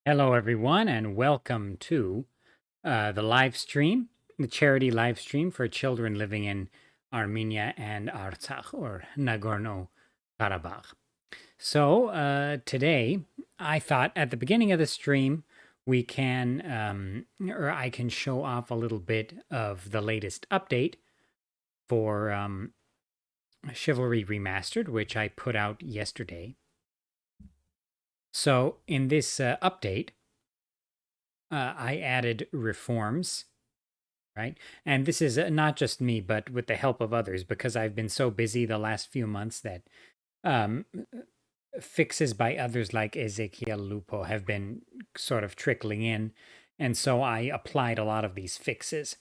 Hello, everyone, and welcome to the live stream, the charity live stream for children living in Armenia and Artsakh, or Nagorno-Karabakh. So today, I thought at the beginning of the stream, we can, or I can show off a little bit of the latest update for Chivalry Remastered, which I put out yesterday. So in this update, I added reforms, right? And this is not just me, but with the help of others, because I've been so busy the last few months that um, fixes by others like Ezekiel Lupo have been sort of trickling in. And so I applied a lot of these fixes.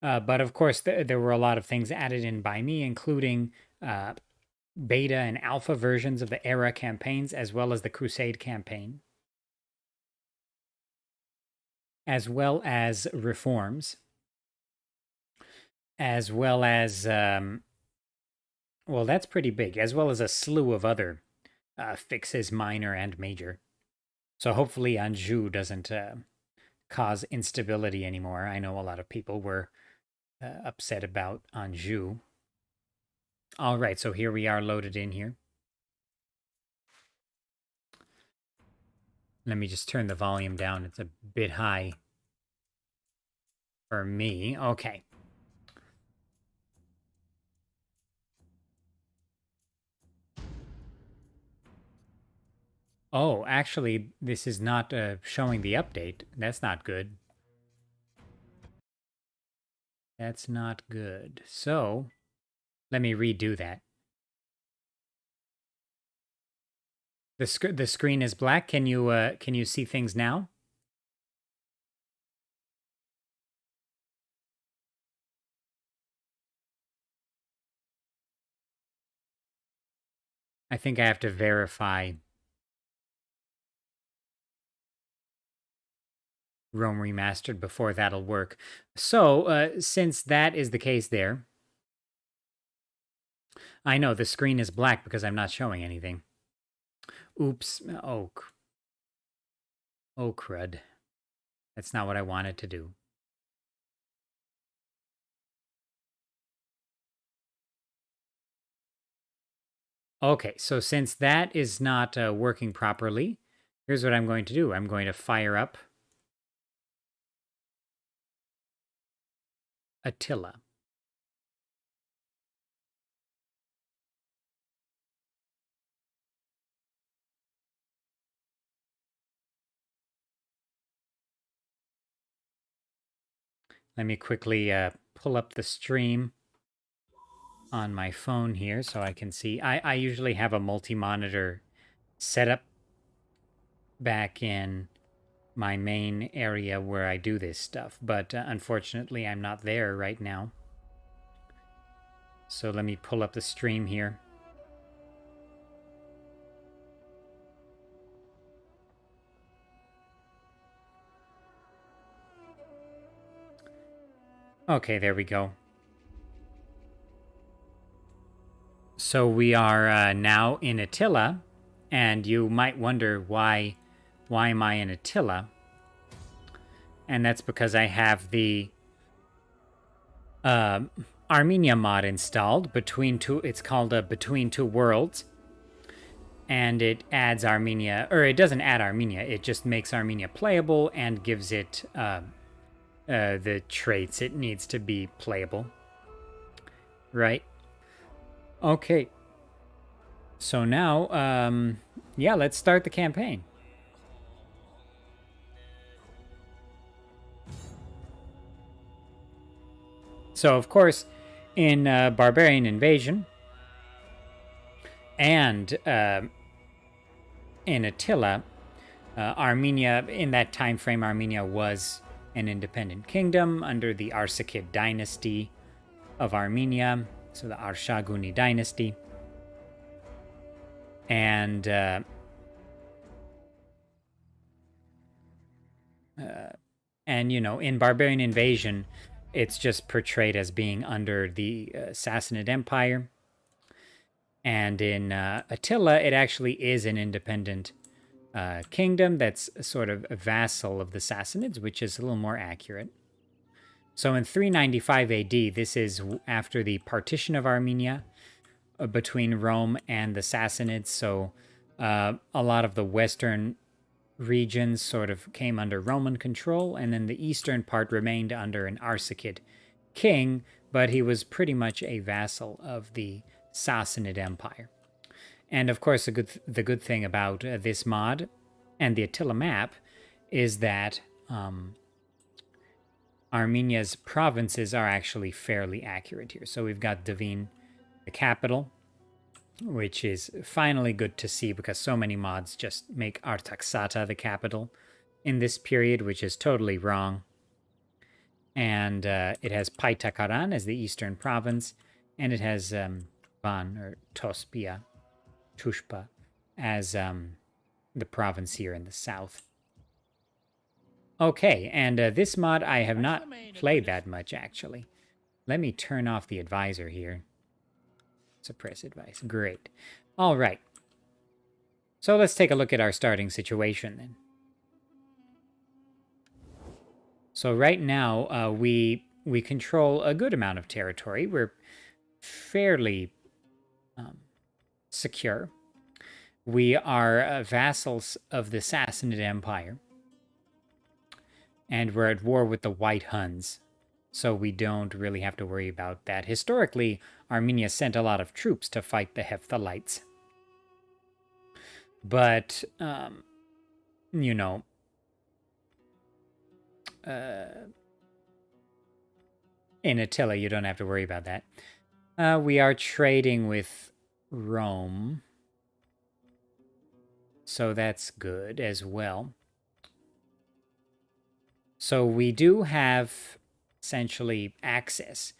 But of course, there were a lot of things added in by me, including beta and alpha versions of the era campaigns, as well as the Crusade campaign, as well as reforms, as well as, well, that's pretty big, as well as a slew of other fixes, minor and major. So hopefully Anjou doesn't cause instability anymore. I know a lot of people were upset about Anjou. All right, so here we are loaded in here. Let me just turn the volume down. It's a bit high for me. Okay. Oh, actually, this is not showing the update. That's not good. That's not good. So, let me redo that. The screen is black. Can you see things now? I think I have to verify Rome Remastered before that'll work. So, since that is the case there, I know the screen is black because I'm not showing anything. Oops. Oh crud. That's not what I wanted to do. Okay, so since that is not working properly, here's what I'm going to do. I'm going to fire up Attila. Let me quickly pull up the stream on my phone here so I can see. I usually have a multi-monitor setup back in my main area where I do this stuff, but unfortunately I'm not there right now. So let me pull up the stream here. Okay, there we go. So we are now in Attila, and you might wonder why am I in Attila? And that's because I have the Armenia mod installed between two. It's called a Between Two Worlds, and it adds Armenia, or it doesn't add Armenia. It just makes Armenia playable and gives it the traits it needs to be playable. Right. Okay. So now, yeah, let's start the campaign. So, of course, in Barbarian Invasion and in Attila, Armenia, in that time frame, Armenia was an independent kingdom under the Arsakid dynasty of Armenia, so the Arshakuni dynasty. And you know, in Barbarian Invasion, it's just portrayed as being under the Sassanid Empire. And in Attila, it actually is an independent kingdom that's sort of a vassal of the Sassanids, which is a little more accurate. So in 395 AD, this is after the partition of Armenia between Rome and the Sassanids. So a lot of the western regions sort of came under Roman control, and then the eastern part remained under an Arsacid king, but he was pretty much a vassal of the Sassanid Empire. And of course, the good thing about this mod and the Attila map is that Armenia's provinces are actually fairly accurate here. So we've got Devin, the capital, which is finally good to see because so many mods just make Artsakh the capital in this period, which is totally wrong. And it has Paitakaran as the eastern province, and it has Van or Tospia, Tushpa as the province here in the south. Okay, and this mod I have not played that much, actually. Let me turn off the advisor here. Suppress advice. Great. All right. So let's take a look at our starting situation then. So right now, we control a good amount of territory. We're fairly secure. We are vassals of the Sassanid Empire. And we're at war with the White Huns. So we don't really have to worry about that. Historically, Armenia sent a lot of troops to fight the Hephthalites. But, you know, in Attila, you don't have to worry about that. We are trading with Rome. So that's good as well. So we do have essentially access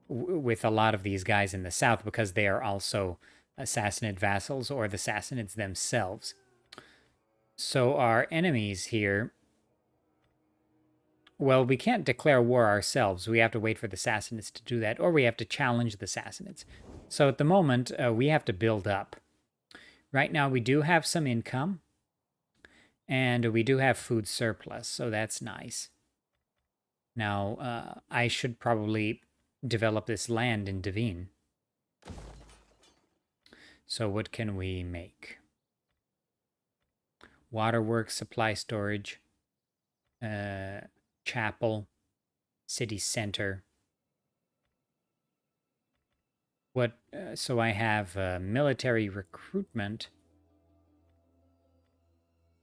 with a lot of these guys in the south because they are also Sassanid vassals or the Sassanids themselves. So our enemies here, well, we can't declare war ourselves. We have to wait for the Sassanids to do that, or we have to challenge the Sassanids. So at the moment, we have to build up. Right now, we do have some income. And we do have food surplus, so that's nice. Now, I should probably develop this land in Devin. So what can we make? Waterworks, supply storage, chapel, city center. What? So I have military recruitment.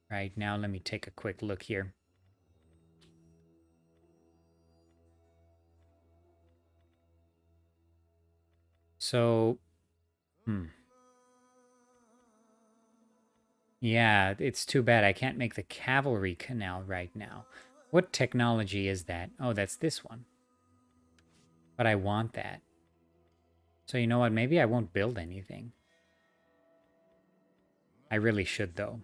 Right now, let me take a quick look here. So, yeah, it's too bad I can't make the cavalry canal right now. What technology is that? Oh, that's this one. But I want that. So you know what? Maybe I won't build anything. I really should, though.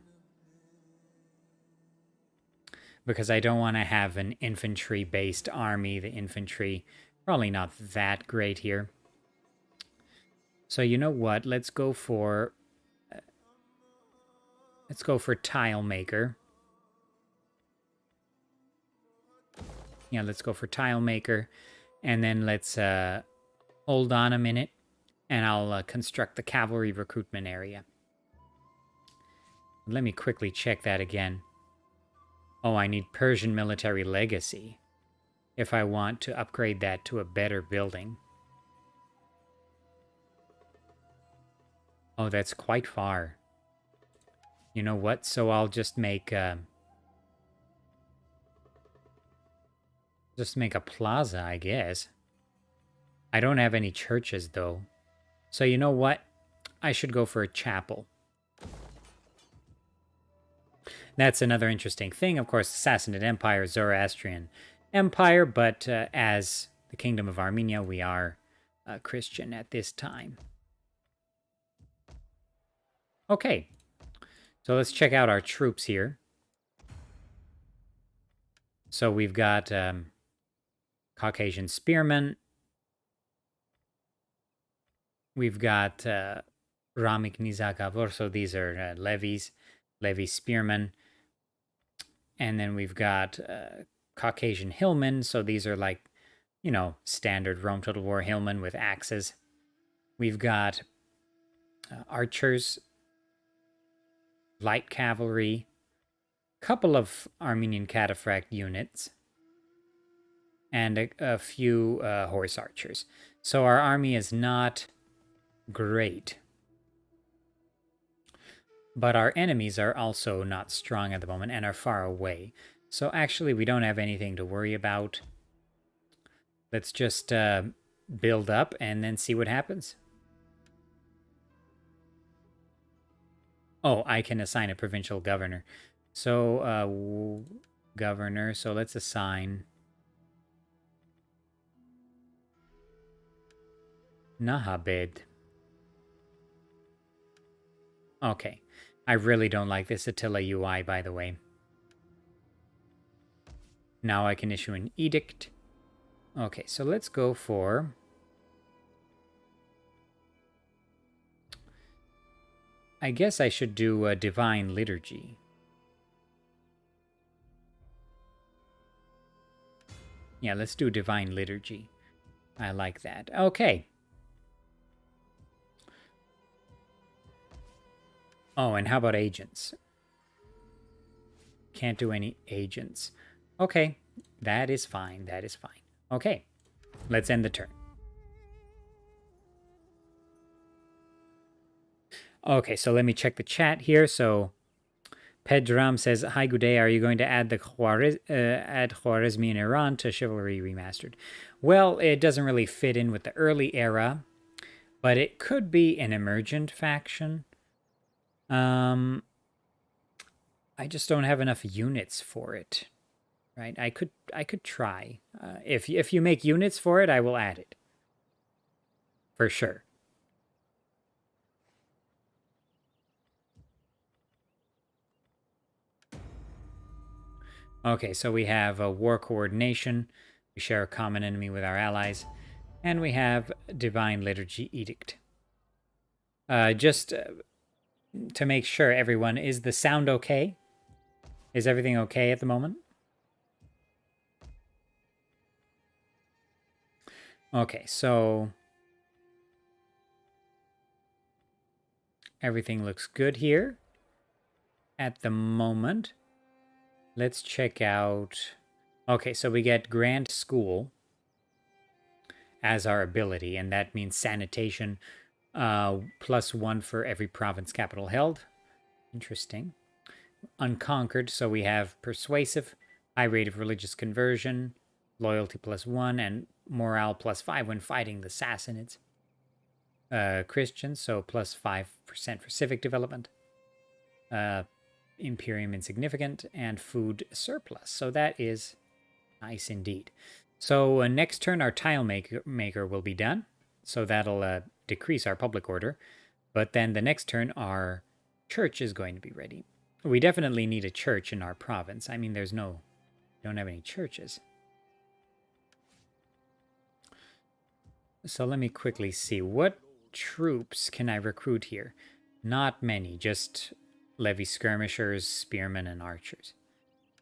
Because I don't want to have an infantry-based army. The infantry, probably not that great here. So you know what? Let's go for tile maker. Yeah, let's go for tile maker, and then let's hold on a minute, and I'll construct the cavalry recruitment area. Let me quickly check that again. Oh, I need Persian military legacy if I want to upgrade that to a better building. Oh, that's quite far. You know what? So I'll just make a plaza, I guess. I don't have any churches, though. So you know what? I should go for a chapel. That's another interesting thing. Of course, the Sassanid Empire, Zoroastrian Empire, but as the Kingdom of Armenia, we are Christian at this time. Okay, so let's check out our troops here. So we've got Caucasian spearmen. We've got Ramik Nizagavor, so these are levies. Levy spearmen. And then we've got Caucasian hillmen. So these are like, you know, standard Rome Total War hillmen with axes. We've got archers, light cavalry, couple of Armenian cataphract units, and a few horse archers. So our army is not great. But our enemies are also not strong at the moment and are far away. So actually, we don't have anything to worry about. Let's just build up and then see what happens. Oh, I can assign a provincial governor. So, governor. So let's assign Nahabed. Okay. I really don't like this Attila UI, by the way. Now I can issue an edict. Okay, so let's go for... I guess I should do a divine liturgy. Yeah, let's do divine liturgy. I like that. Okay. Oh, and how about agents? Can't do any agents. Okay, that is fine. That is fine. Okay, let's end the turn. Okay, so let me check the chat here. So Pedram says, "Hi, good day. Are you going to add the Khwarezmi in Iran to Chivalry Remastered?" Well, it doesn't really fit in with the early era, but it could be an emergent faction. I just don't have enough units for it, right? I could try. If you make units for it, I will add it for sure. Okay, so we have a war coordination. We share a common enemy with our allies, and we have divine liturgy edict. Just to make sure, everyone, is the sound okay? Is everything okay at the moment? Okay, so everything looks good here at the moment. Let's check out... Okay, so we get Grand School as our ability, and that means sanitation +1 for every province capital held. Interesting. Unconquered, so we have persuasive, high rate of religious conversion, loyalty +1, and morale +5 when fighting the Sassanids. Christians, so +5% for civic development. Imperium insignificant, and food surplus. So that is nice indeed. So next turn, our tile maker will be done. So that'll decrease our public order. But then the next turn, our church is going to be ready. We definitely need a church in our province. I mean, we don't have any churches. So let me quickly see. What troops can I recruit here? Not many, just levy skirmishers, spearmen, and archers.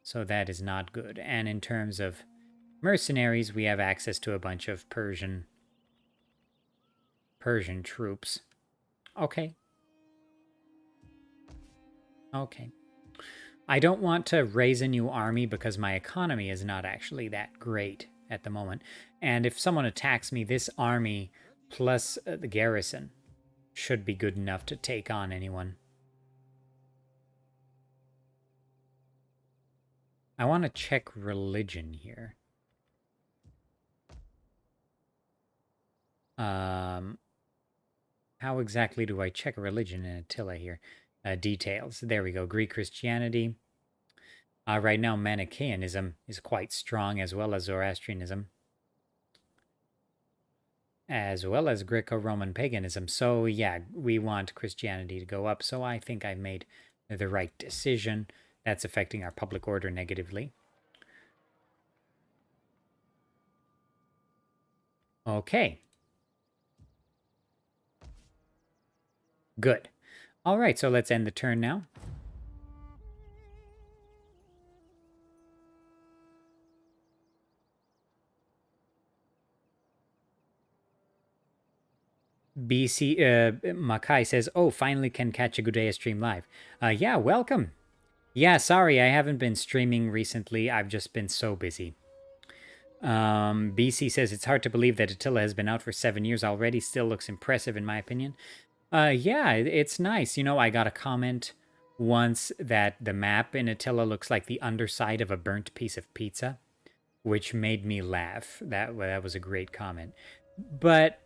So that is not good. And in terms of mercenaries, we have access to a bunch of Persian troops. Okay. Okay. I don't want to raise a new army because my economy is not actually that great at the moment. And if someone attacks me, this army plus the garrison should be good enough to take on anyone. I want to check religion here. How exactly do I check religion in Attila here? Details. There we go. Greek Christianity. Right now, Manichaeanism is quite strong, as well as Zoroastrianism, as well as Greco-Roman paganism. So yeah, we want Christianity to go up. So I think I made the right decision. That's affecting our public order negatively. Okay. Good. All right, so let's end the turn now. BC Makai says, "Oh, finally can catch a Gudea stream live." Yeah, welcome. Yeah, sorry, I haven't been streaming recently. I've just been so busy. BC says it's hard to believe that Attila has been out for 7 years already. Still looks impressive, in my opinion. Yeah, it's nice. You know, I got a comment once that the map in Attila looks like the underside of a burnt piece of pizza, which made me laugh. That was a great comment. But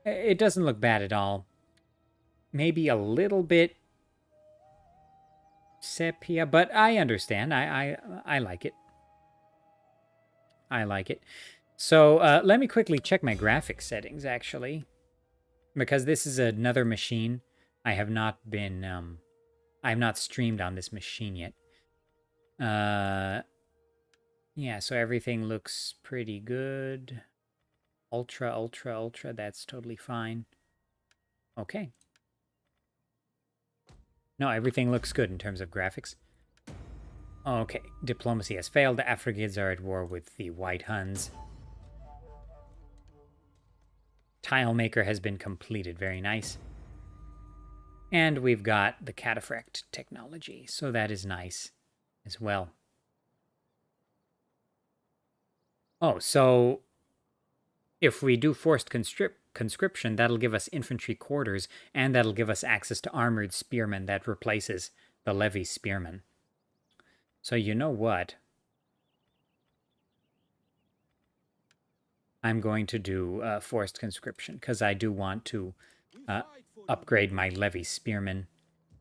it doesn't look bad at all. Maybe a little bit sepia, but I understand. I like it. I like it. So let me quickly check my graphics settings, actually, because this is another machine. I have not been, I have not streamed on this machine yet. Yeah, so everything looks pretty good. Ultra, ultra, ultra, that's totally fine. Okay. No, everything looks good in terms of graphics. Okay, diplomacy has failed. The Afrikids are at war with the White Huns. Tile maker has been completed. Very nice. And we've got the cataphract technology, so that is nice as well. Oh, so if we do forced conscription, that'll give us infantry quarters, and that'll give us access to armored spearmen that replaces the levy spearmen. So you know what? I'm going to do forced conscription, because I do want to upgrade my levy spearmen.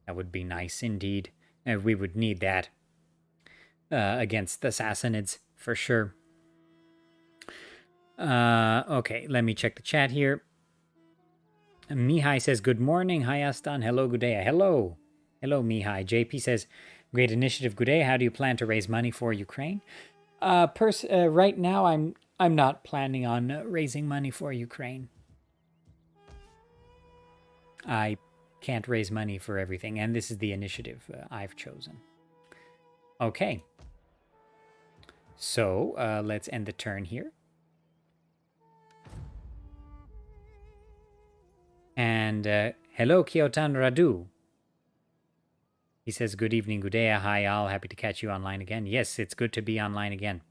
That would be nice indeed. We would need that against the Sassanids, for sure. Okay, let me check the chat here. Mihai says, good morning. Hi, Astan. Hello, Gudea. Hello. Hello, Mihai. JP says, great initiative, Gudea. How do you plan to raise money for Ukraine? Right now, I'm not planning on raising money for Ukraine. I can't raise money for everything, and this is the initiative I've chosen. Okay. So, let's end the turn here. And hello, Kyotan Radu. He says, good evening, Gudea. Hi, all. Happy to catch you online again. Yes, it's good to be online again.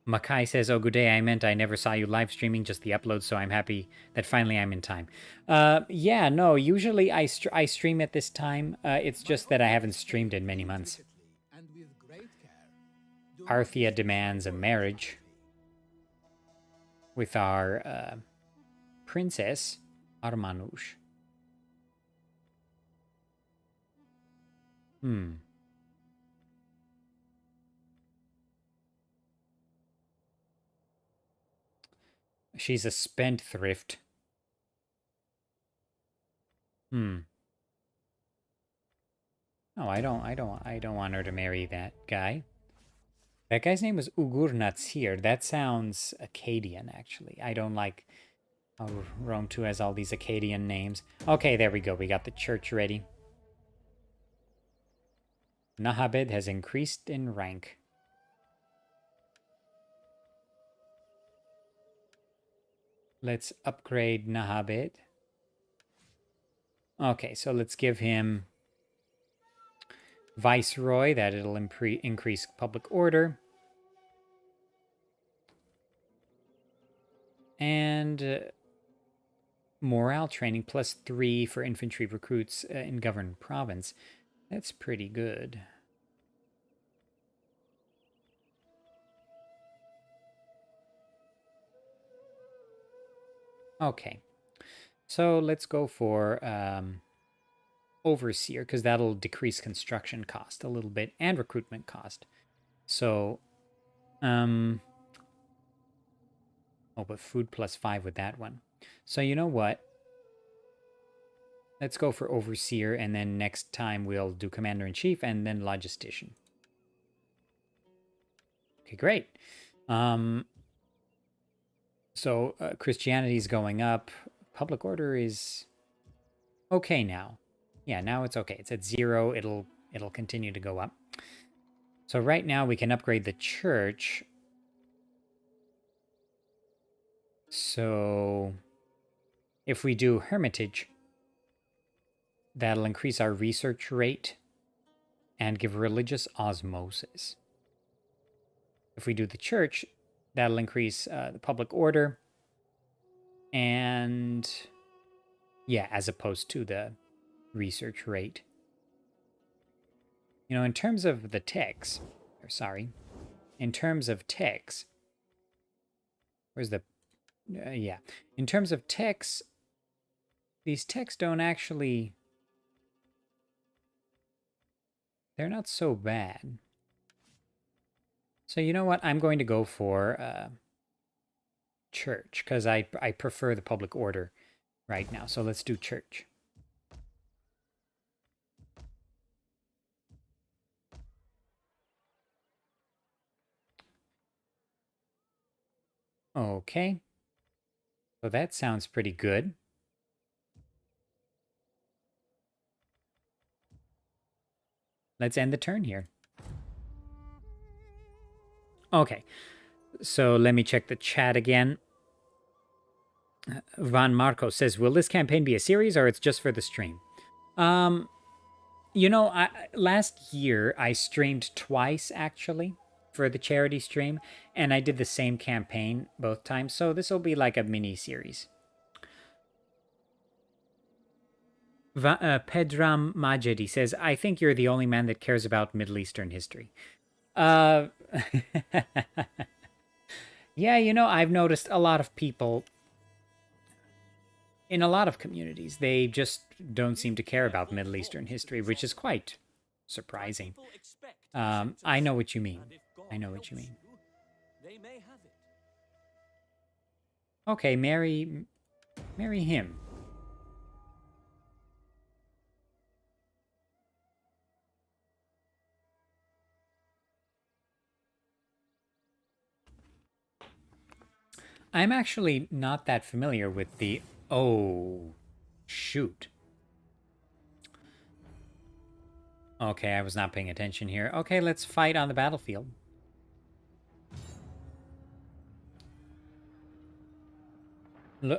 Makai says, oh, Gudea, I meant I never saw you live streaming, just the upload, so I'm happy that finally I'm in time. Yeah, no, usually I stream at this time. It's just that I haven't streamed in many months. Arthia demands a marriage with our princess, Armanush. She's a spendthrift. No, I don't want her to marry that guy. That guy's name was Ugur Natsir. That sounds Akkadian, actually. I don't like how Rome 2 has all these Akkadian names. Okay, there we go. We got the church ready. Nahabed has increased in rank. Let's upgrade Nahabed. Okay, so let's give him Viceroy. That it'll increase public order. And morale training +3 for infantry recruits in governed province. That's pretty good. Okay, so let's go for overseer, because that'll decrease construction cost a little bit and recruitment cost. So, oh, but food +5 with that one. So you know what? Let's go for overseer, and then next time we'll do commander-in-chief and then logistician. Okay, great. So Christianity is going up. Public order is okay now. Yeah, now it's okay. It's at 0. It'll continue to go up. So right now we can upgrade the church. So if we do Hermitage, that'll increase our research rate and give religious osmosis. If we do the church, that'll increase the public order and, yeah, as opposed to the research rate. You know, in terms of the techs, in terms of techs, where's the, yeah, in terms of techs, these techs don't actually, they're not so bad. So you know what? I'm going to go for church because I prefer the public order right now. So let's do church. Okay. So that sounds pretty good. Let's end the turn here. Okay. So let me check the chat again. Van Marco says, will this campaign be a series or it's just for the stream? You know, last year I streamed twice actually for the charity stream, and I did the same campaign both times. So this will be like a mini series. Pedram Majedi says, I think you're the only man that cares about Middle Eastern history. Yeah, you know, I've noticed a lot of people in a lot of communities, they just don't seem to care about Middle Eastern history, which is quite surprising. I know what you mean. I know what you mean. Okay, marry him. I'm actually not that familiar with the... Oh, shoot. Okay, I was not paying attention here. Okay, let's fight on the battlefield.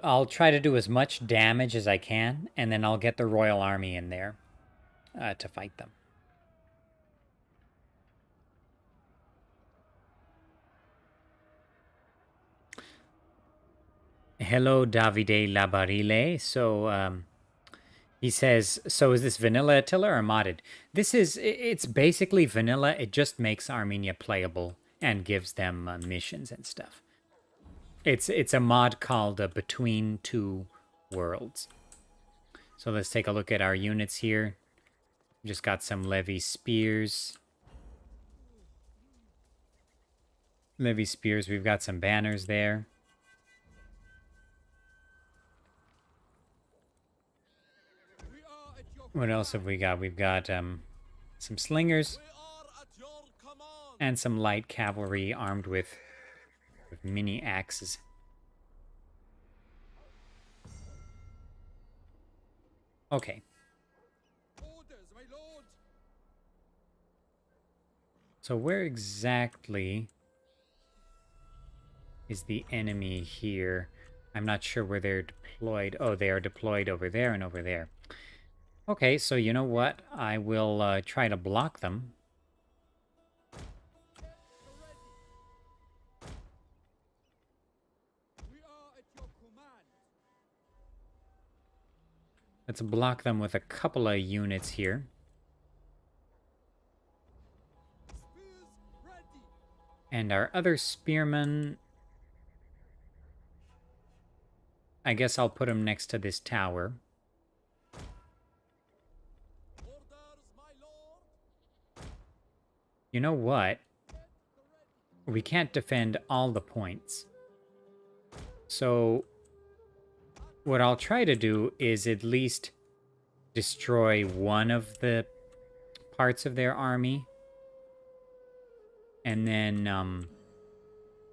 I'll try to do as much damage as I can, and then I'll get the Royal Army in there to fight them. Hello, Davide Labarile. So, he says, so is this vanilla Attila or modded? It's basically vanilla. It just makes Armenia playable and gives them missions and stuff. It's a mod called Between Two Worlds. So let's take a look at our units here. We just got some Levy Spears. We've got some banners there. What else have we got? We've got some slingers and some light cavalry armed with mini axes. Okay. So where exactly is the enemy here? I'm not sure where they're deployed. Oh, they are deployed over there and over there. Okay, so you know what? I will try to block them. Let's block them with a couple of units here. And our other spearmen... I guess I'll put him next to this tower. You know what? We can't defend all the points. So what I'll try to do is at least destroy one of the parts of their army. And then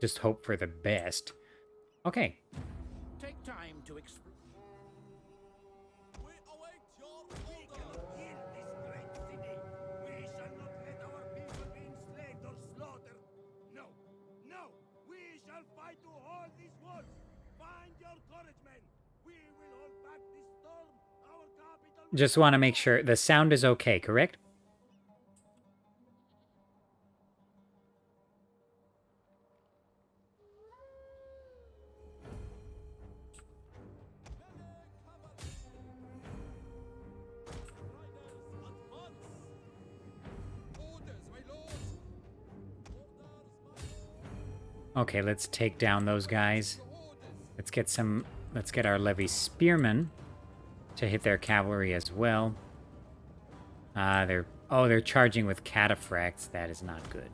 just hope for the best. Okay. Take time to explain. We await your order. We shall not let our people be enslaved or slaughtered. No, no, we shall fight to hold these walls. Find your courage, men. We will hold back this storm. Our capital. Just want to make sure the sound is okay, correct? Okay, let's take down those guys. Let's get our levy spearmen to hit their cavalry as well. They're charging with cataphracts. That is not good.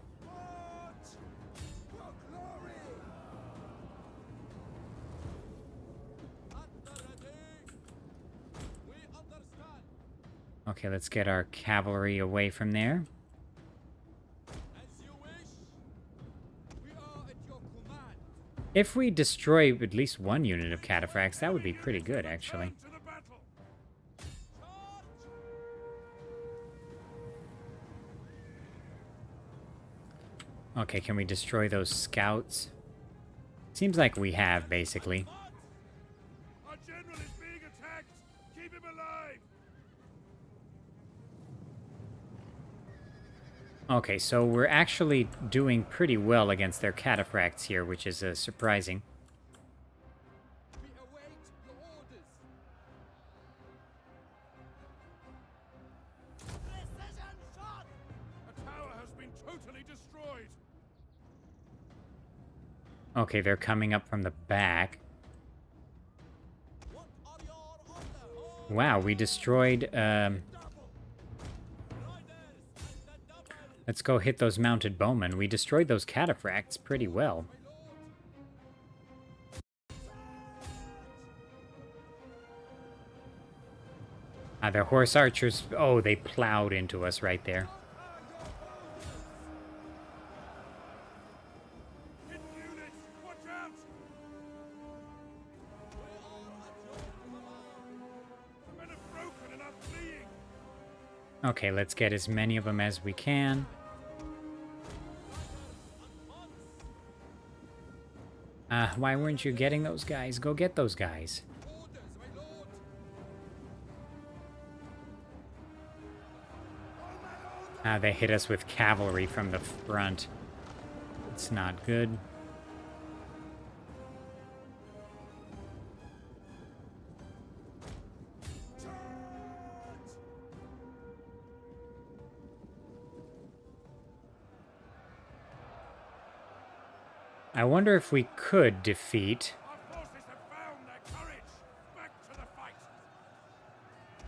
Okay, let's get our cavalry away from there. If we destroy at least one unit of cataphracts, that would be pretty good, actually. Okay, can we destroy those scouts? Seems like we have, basically. Our general is being attacked. Keep him alive. Okay, so we're actually doing pretty well against their cataphracts here, which is surprising. We await your orders. Precision shot. A tower has been totally destroyed. Okay, they're coming up from the back. What are your orders? Wow, we destroyed... Let's go hit those mounted bowmen. We destroyed those cataphracts pretty well. Their horse archers... Oh, they plowed into us right there. Hit units, watch out. The men are broken and are fleeing. Okay, let's get as many of them as we can. Why weren't you getting those guys? Go get those guys. They hit us with cavalry from the front. It's not good. I wonder if we could defeat... Our forces have found their courage. Back to the fight.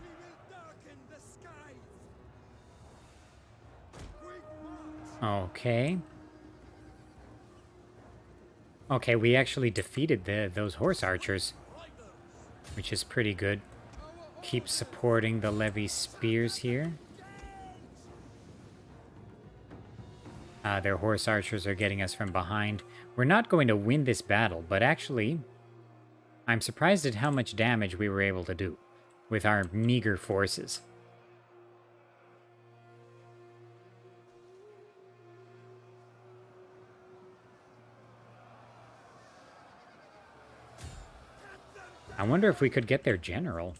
We will darken the skies. Quick march. Okay. Okay, we actually defeated those horse archers, which is pretty good. Keep supporting the levy spears here. Their horse archers are getting us from behind. We're not going to win this battle, but actually, I'm surprised at how much damage we were able to do with our meager forces. I wonder if we could get their general.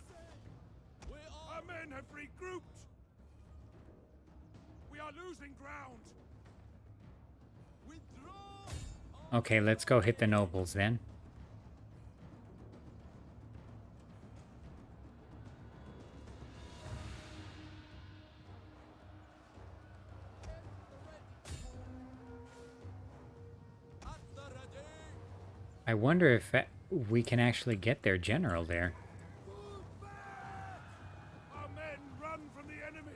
Our men have regrouped. We are losing ground. Withdraw. Okay, let's go hit the nobles then. I wonder if we can actually get their general there. Our men run from the enemy.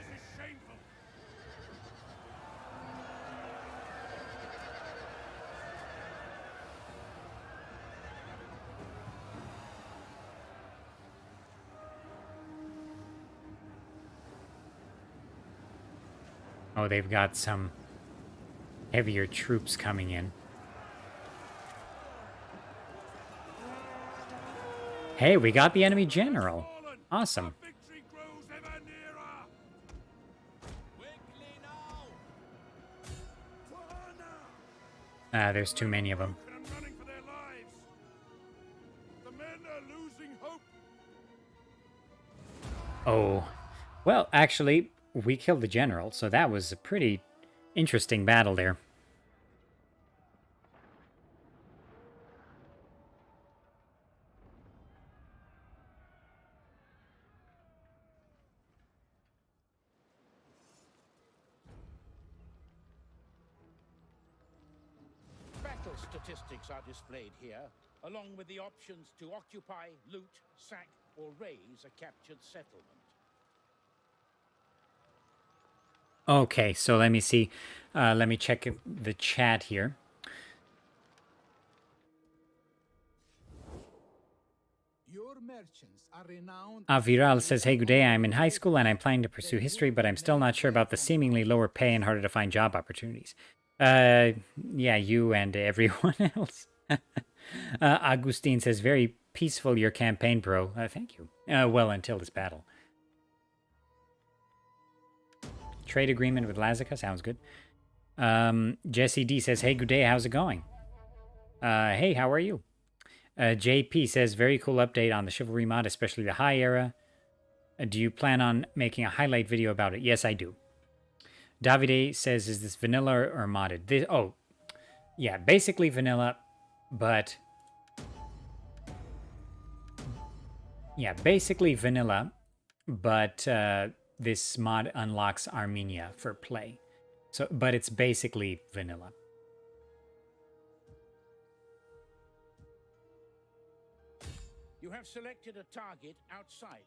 This is shameful. Oh, they've got some heavier troops coming in. Hey, we got the enemy general. Awesome. Our victory grows ever nearer. Quickly now. There's too many of them. And running for their lives. Oh, well, actually, we killed the general, so that was a pretty interesting battle there. Battle statistics are displayed here, along with the options to occupy, loot, sack, or raise a captured settlement. Okay, so let me see. Let me check the chat here. Your merchants are renowned. Aviral says, hey, good day. I'm in high school and I'm planning to pursue history, but I'm still not sure about the seemingly lower pay and harder to find job opportunities. Yeah, you and everyone else. Agustin says, very peaceful your campaign, bro. Thank you. Well, until this battle. Trade agreement with Lazica sounds good. Jesse D says, hey, good day. How's it going? Hey, how are you? JP says, very cool update on the Chivalry mod, especially the high era. Do you plan on making a highlight video about it? Yes, I do. Davide says, is this vanilla or modded? Oh, yeah, basically vanilla, but... Yeah, basically vanilla, but this mod unlocks Armenia for play. So, but it's basically vanilla. You have selected a target outside.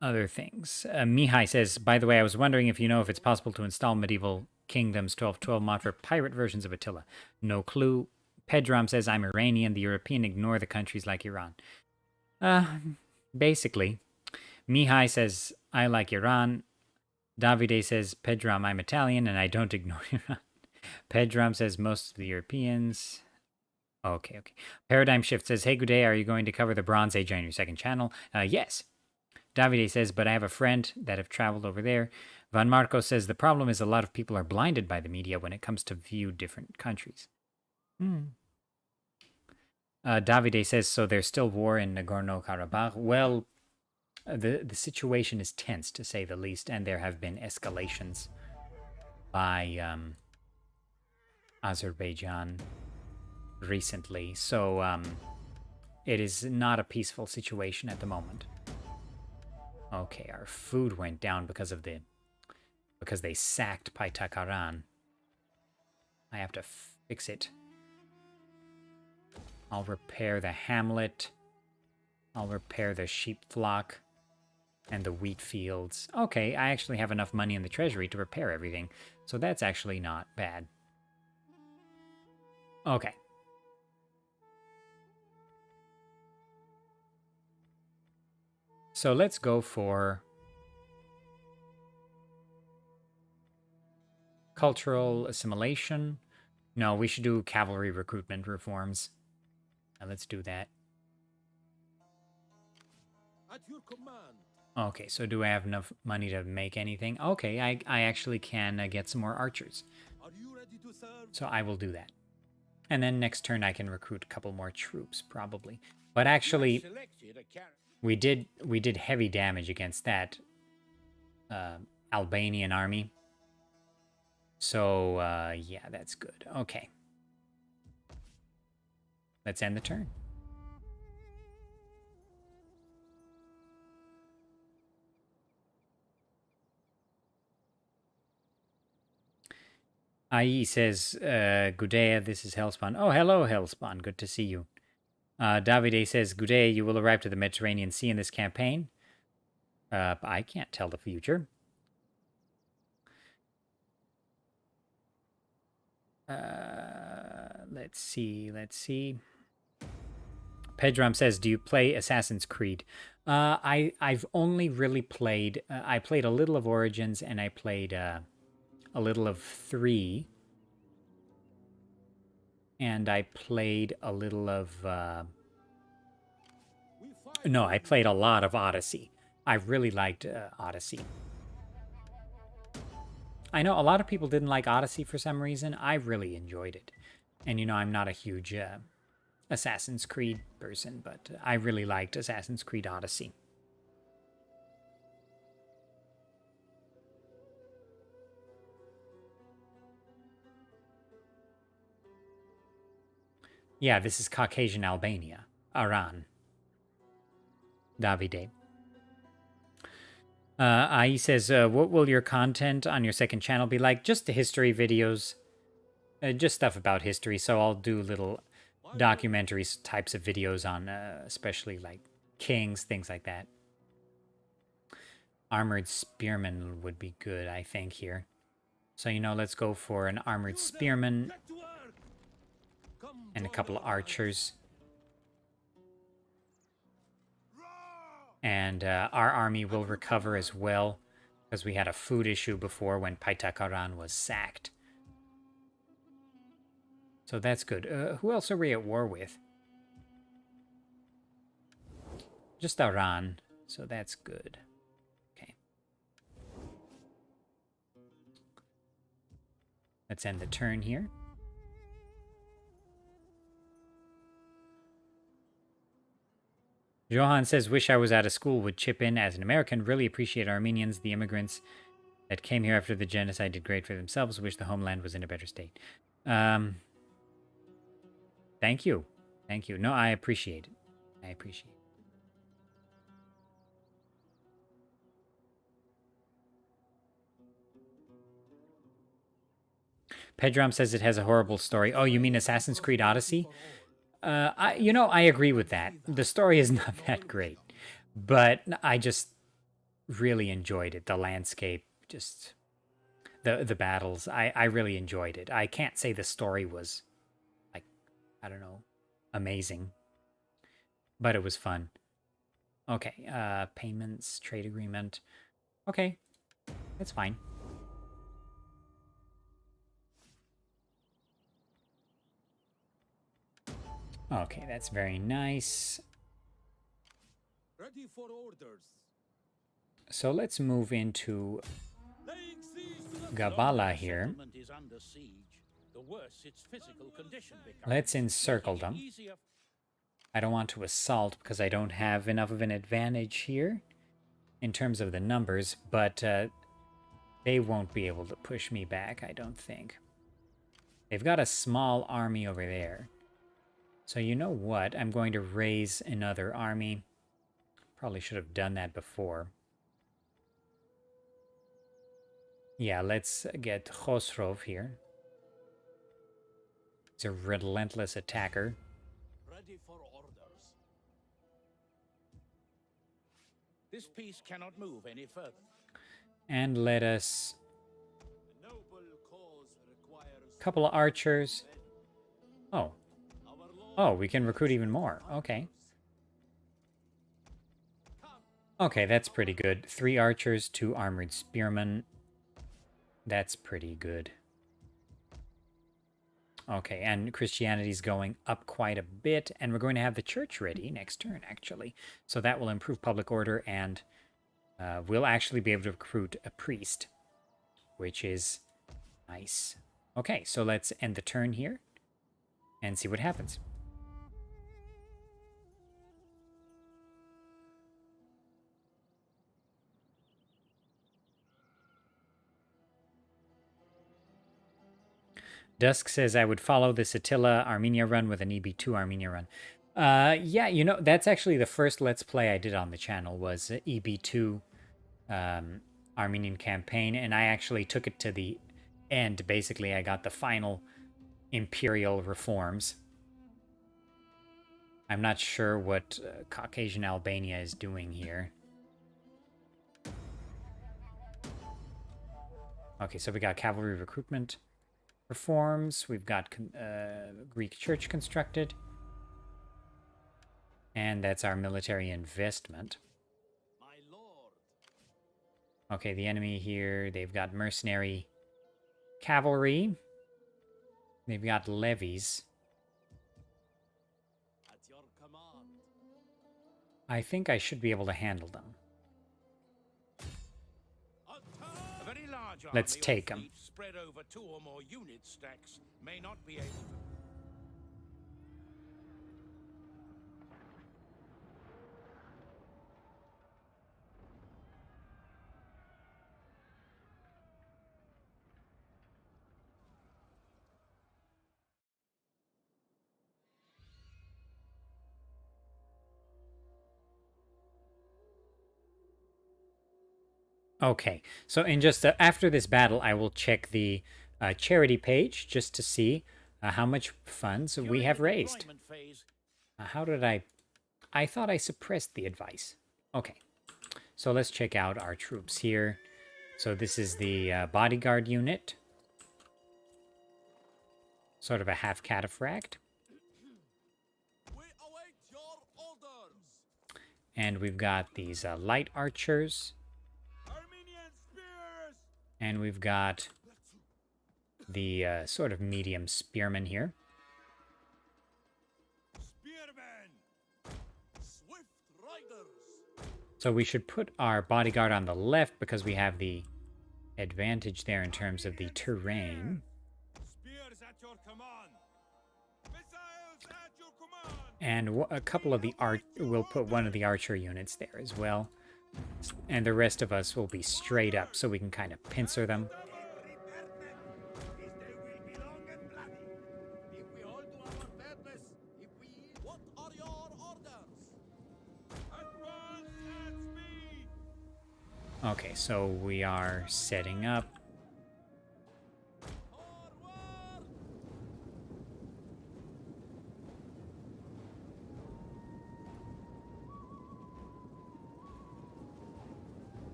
Other things. Mihai says, by the way, I was wondering if you know if it's possible to install Medieval Kingdoms 1212 mod for pirate versions of Attila. No clue. Pedram says, I'm Iranian. The European ignore the countries like Iran. Basically. Mihai says, I like Iran. Davide says, Pedram, I'm Italian and I don't ignore Iran. Pedram says, most of the Europeans... Okay. Paradigm Shift says, hey, good day. Are you going to cover the Bronze Age on your second channel? Yes. Davide says, but I have a friend that have traveled over there. Van Marco says, the problem is a lot of people are blinded by the media when it comes to view different countries. Davide says, so there's still war in Nagorno-Karabakh. Well, the situation is tense, to say the least, and there have been escalations by Azerbaijan recently. So it is not a peaceful situation at the moment. Okay, our food went down because they sacked Paitakaran. I have to fix it. I'll repair the hamlet. I'll repair the sheep flock and the wheat fields. Okay, I actually have enough money in the treasury to repair everything, so that's actually not bad. Okay. So let's go for cultural assimilation. No, we should do cavalry recruitment reforms. Now let's do that. At your command. Okay, so do I have enough money to make anything? Okay, I actually can get some more archers. Are you ready to serve? So I will do that. And then next turn I can recruit a couple more troops, probably. But actually, we did heavy damage against that Albanian army. So, yeah, that's good. Okay. Let's end the turn. IE says, good day, this is Hellspawn. Oh, hello, Hellspawn. Good to see you. Davide says, good day, you will arrive to the Mediterranean Sea in this campaign. I can't tell the future. Let's see. Pedram says, do you play Assassin's Creed? I've only really played, I played a little of Origins and I played a little of 3. And I played a little of, no, I played a lot of Odyssey. I really liked Odyssey. I know a lot of people didn't like Odyssey for some reason. I really enjoyed it. And, you know, I'm not a huge Assassin's Creed person, but I really liked Assassin's Creed Odyssey. Yeah, this is Caucasian Albania. Aran. Davide. Ai says, what will your content on your second channel be like? Just the history videos. Just stuff about history. So I'll do little documentary types of videos on especially like kings, things like that. Armored spearman would be good, I think, here. So, let's go for an armored spearman and a couple of archers. And our army will recover as well, because we had a food issue before when Paitakaran was sacked. So that's good. Who else are we at war with? Just Iran, so that's good. Okay. Let's end the turn here. Johan says, wish I was out of school, would chip in. As an American, really appreciate Armenians, the immigrants that came here after the genocide did great for themselves. Wish the homeland was in a better state. Thank you. Thank you. No, I appreciate it. I appreciate it. Pedram says it has a horrible story. Oh, you mean Assassin's Creed Odyssey? I agree with that. The story is not that great, but I just really enjoyed it. The landscape, just the battles. I really enjoyed it. I can't say the story was like, I don't know, amazing, but it was fun. Okay, payments, trade agreement. Okay, it's fine. Okay, that's very nice. Ready for orders. So let's move into Gabala here. Let's encircle them. I don't want to assault because I don't have enough of an advantage here in terms of the numbers, but they won't be able to push me back, I don't think. They've got a small army over there. So you know what? I'm going to raise another army. Probably should have done that before. Yeah, let's get Khosrov here. He's a relentless attacker. Ready for orders. This piece cannot move any further. And let us... A noble cause requires... Couple of archers. Oh. Oh, we can recruit even more. Okay. Okay, that's pretty good. 3 archers, 2 armored spearmen. That's pretty good. Okay, and Christianity's going up quite a bit, and we're going to have the church ready next turn, actually. So that will improve public order, and we'll actually be able to recruit a priest, which is nice. Okay, so let's end the turn here and see what happens. Dusk says, I would follow this Attila Armenia run with an EB2 Armenia run. Yeah, that's actually the first Let's Play I did on the channel was EB2 Armenian campaign, and I actually took it to the end. Basically, I got the final imperial reforms. I'm not sure what Caucasian Albania is doing here. Okay, so we got cavalry recruitment reforms. We've got Greek church constructed. And that's our military investment. My lord. Okay, the enemy here, they've got mercenary cavalry. They've got levies. At your command. I think I should be able to handle them. A very large Let's army or take 'em. fleet spread over 2 or more unit stacks may not be able to. Okay, so in just after this battle, I will check the charity page just to see how much funds we During have the raised. deployment phase, How did I thought I suppressed the advice. Okay, so let's check out our troops here. So this is the bodyguard unit. Sort of a half cataphract. We await your orders. And we've got these light archers. Armenian spears. And we've got the sort of medium spearmen here. Spearmen. Swift riders. So we should put our bodyguard on the left because we have the advantage there in terms of the terrain. Spears at your command. Missiles at your command. And a couple of the we'll put one of the archer units there as well. And the rest of us will be straight up so we can kind of pincer them. What are your orders? advance at speed. Okay, so we are setting up. Forward.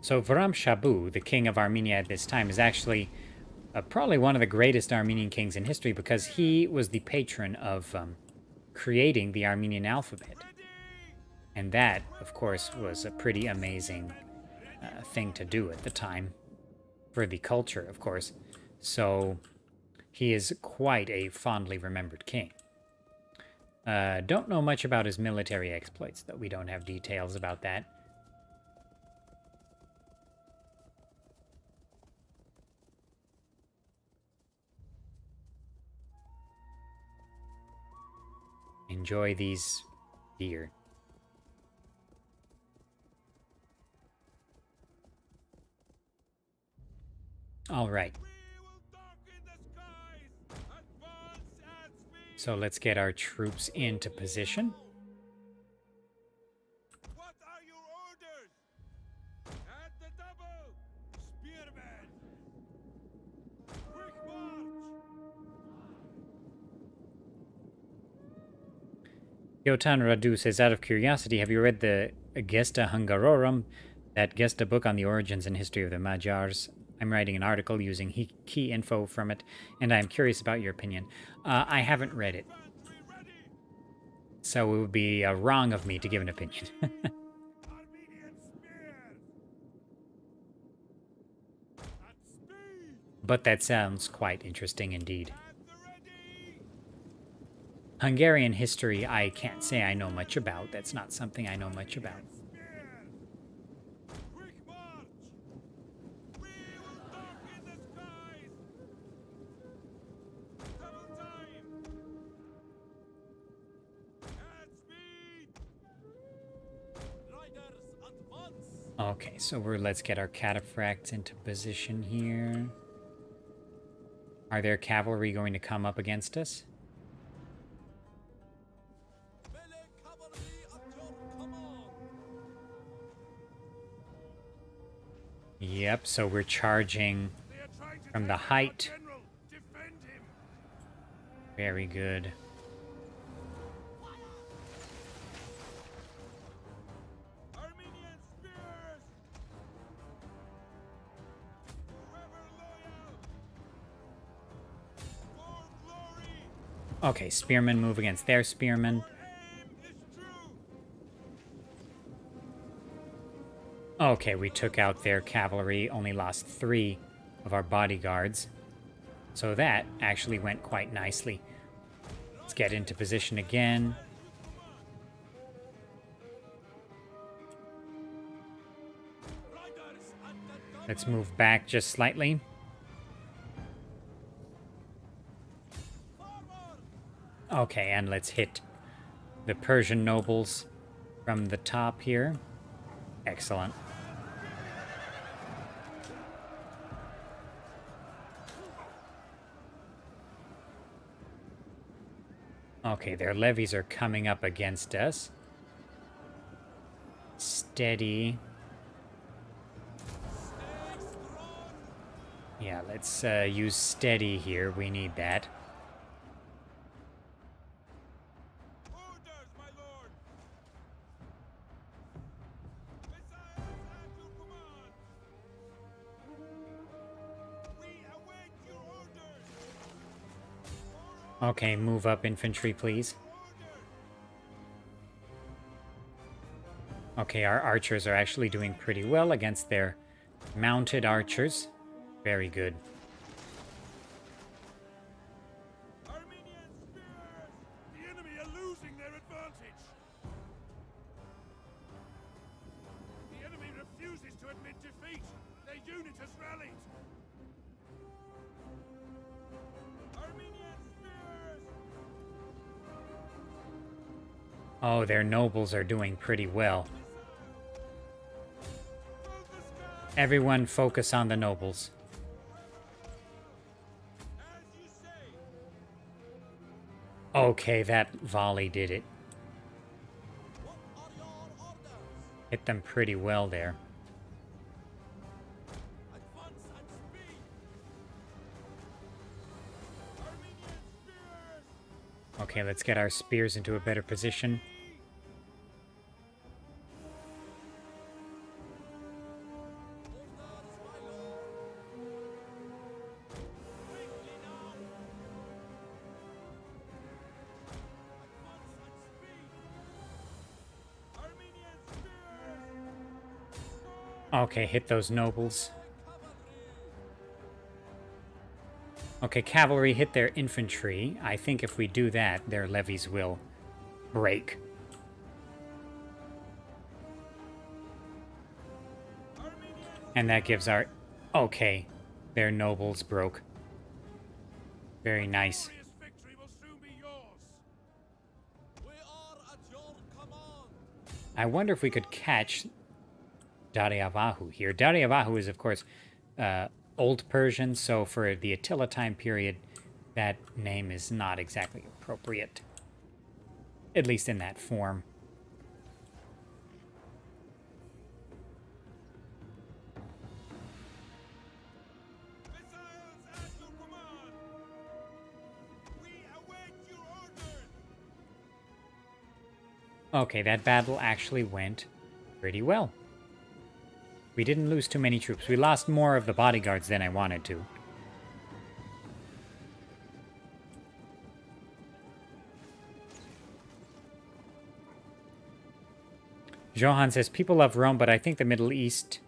So Varam Shabu, the king of Armenia at this time, is actually probably one of the greatest Armenian kings in history because he was the patron of creating the Armenian alphabet. And that, of course, was a pretty amazing thing to do at the time for the culture, of course. So he is quite a fondly remembered king. Don't know much about his military exploits, though. We don't have details about that. Enjoy these deer. All right. So let's get our troops into position. What are your orders? At the double, spearmen. Quick march. Yotan Radu says, out of curiosity, have you read the Gesta Hungarorum, that Gesta book on the origins and history of the Magyars? I'm writing an article using key info from it, and I'm curious about your opinion. I haven't read it, so it would be wrong of me to give an opinion. Armenian spears. At speed. But that sounds quite interesting indeed. At the ready. Hungarian history, I can't say I know much about. That's not something I know much about. Spears. Quick march. We will darken the skies. Double time. At speed. Riders advance. Okay, so let's get our cataphracts into position here. Are there cavalry going to come up against us? Melee cavalry at your command. Yep, so we're charging They are trying to from the take our height. general. Defend him. Very good. Armenian spears. Forever loyal. For glory. Okay, spearmen move against their spearmen. Our aim is true. Okay, we took out their cavalry, only lost 3 of our bodyguards. So that actually went quite nicely. Let's get into position again. Riders at the double. Let's move back just slightly. Forward. Okay, and let's hit the Persian nobles from the top here. Excellent. Okay, their levies are coming up against us. Steady. Let's use steady here. We need that. Orders, my lord. Missiles at your command. We await your orders. Okay, move up infantry, please. Okay, our archers are actually doing pretty well against their mounted archers. Very good. Armenian spears! The enemy are losing their advantage. The enemy refuses to admit defeat. Their unit has rallied. Armenian spears! Oh, their nobles are doing pretty well. Everyone focus on the nobles. As you say. Okay, that volley did it. What are your orders? Hit them pretty well there. Advance and speed. Armenian spears! Okay, let's get our spears into a better position. Orders, my lord. Quickly now. Advance and speed. Armenian spears! Okay, hit those nobles. Cavalry! Okay, cavalry hit their infantry. I think if we do that, their levies will break. And that gives our... Okay, their nobles broke. Very nice. Glorious victory will soon be yours. We are at your command. I wonder if we could catch Daryavahu here. Daryavahu is, of course, Old Persian, so for the Attila time period, that name is not exactly appropriate. At least in that form. Missiles at your command. We await your orders. Okay, that battle actually went pretty well. We didn't lose too many troops. We lost more of the bodyguards than I wanted to. Johan says, people love Rome, but I think the Middle East,